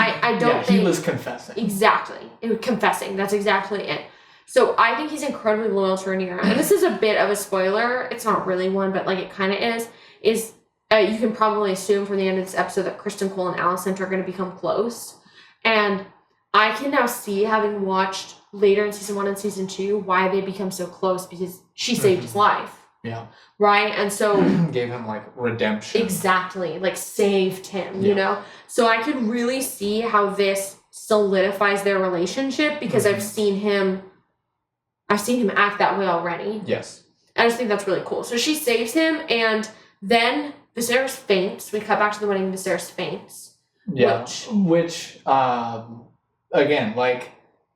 think
he was confessing.
Exactly. Confessing. That's exactly it. So I think he's incredibly loyal to Rhaenyra. And this is a bit of a spoiler. It's not really one, but it kind of is. You can probably assume from the end of this episode that Criston Cole and Alicent are going to become close. And I can now see, having watched later in season 1 and season 2, why they become so close, because she saved his life.
Yeah.
Right? And so
gave him redemption.
Exactly. Saved him, you know? So I could really see how this solidifies their relationship, because I've seen him act that way already.
Yes.
I just think that's really cool. So she saves him, and then Viserys faints. We cut back to the wedding, Viserys faints.
Yeah. Which again,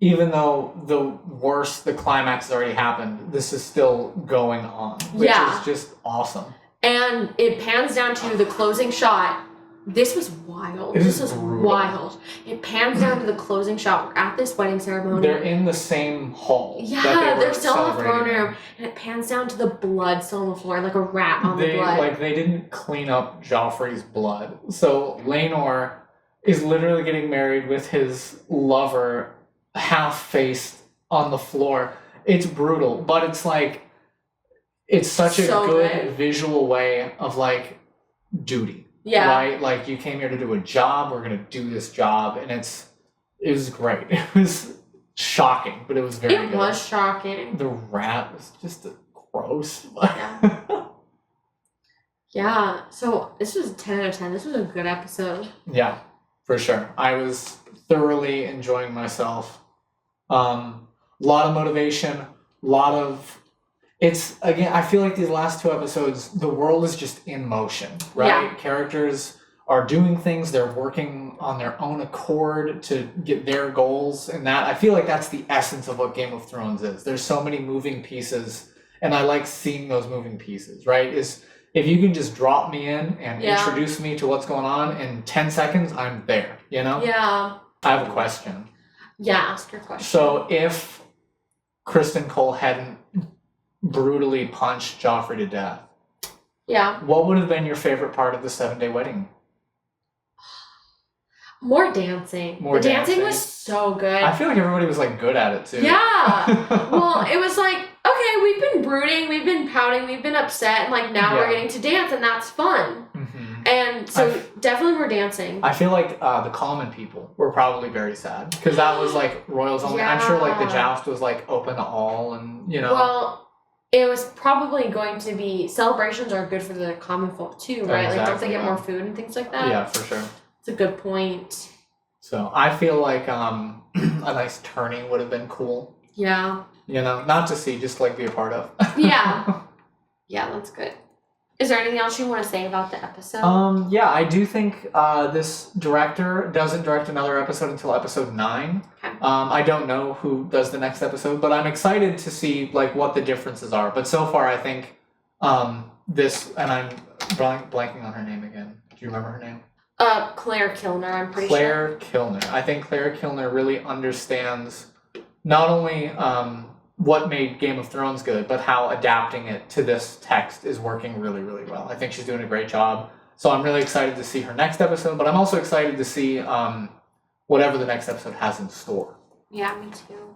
even though the climax has already happened, this is still going on, which is just awesome. And
it pans down to the closing shot. This was wild. This was wild. It pans down to the closing shot. We're at this wedding ceremony.
They're in the same hall.
Yeah, they're still in the throne room. And it pans down to the blood still on the floor, like a rat on the blood.
They didn't clean up Joffrey's blood. So Laenor is literally getting married with his lover half-faced on the floor. It's brutal, but it's it's such a good visual way of duty. Yeah. Right? You came here to do a job, we're gonna do this job, and it was great. It was shocking, but it was very good. It was shocking. The rat was just gross.
Yeah. Yeah. So this was a 10 out of 10. This was a good episode.
Yeah, for sure. I was thoroughly enjoying myself. Lot of motivation, I feel like these last 2 episodes, the world is just in motion, right? Yeah. Characters are doing things, they're working on their own accord to get their goals, and that, I feel like that's the essence of what Game of Thrones is. There's so many moving pieces, and I like seeing those moving pieces, right? If you can just drop me in and introduce me to what's going on in 10 seconds, I'm there, Yeah. I have a question.
Yeah, ask your question.
So if Criston Cole hadn't brutally punched Joffrey to death, what would have been your favorite part of the 7-day wedding?
More dancing. The dancing was so good.
I feel like everybody was good at it too.
Yeah. Well, it was okay, we've been brooding, we've been pouting, we've been upset, and now we're getting to dance, and that's fun. Mm-hmm. And so definitely we're dancing. I feel like the common people were probably very sad, because that was royals only. I'm sure the joust was open to all, and Well, it was probably going to be, celebrations are good for the common folk too, right? Like, don't they get more food and things like that?
Yeah, for sure.
It's a good point.
So I feel like a nice tourney would have been cool.
Yeah.
You know, not to see, just like be a part of.
Yeah. Yeah, that's good. Is there anything else you want to say about the episode?
Yeah, I do think this director doesn't direct another episode until episode 9.
Okay.
I don't know who does the next episode, but I'm excited to see like what the differences are. But so far, I think this, and I'm blanking on her name again. Do you remember her name?
Claire Kilner, I'm pretty sure.
Claire Kilner. I think Claire Kilner really understands not only what made Game of Thrones good, but how adapting it to this text is working really, really well. I think she's doing a great job. So I'm really excited to see her next episode, but I'm also excited to see whatever the next episode has in store.
Yeah, me too.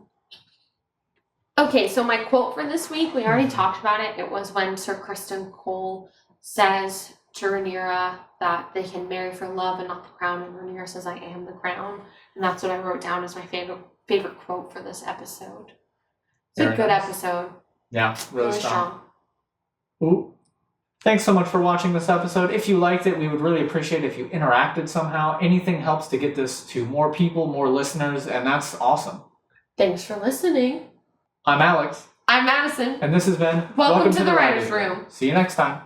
Okay, so my quote for this week, we already talked about it. It was when Ser Criston Cole says to Rhaenyra that they can marry for love and not the crown, and Rhaenyra says, "I am the crown." And that's what I wrote down as my favorite quote for this episode. It's a good episode.
Yeah, really strong. Ooh. Thanks so much for watching this episode. If you liked it, we would really appreciate it if you interacted somehow. Anything helps to get this to more people, more listeners, and that's awesome.
Thanks for listening.
I'm Alex.
I'm Madison.
And this has been
Welcome to the Writer's Room.
See you next time.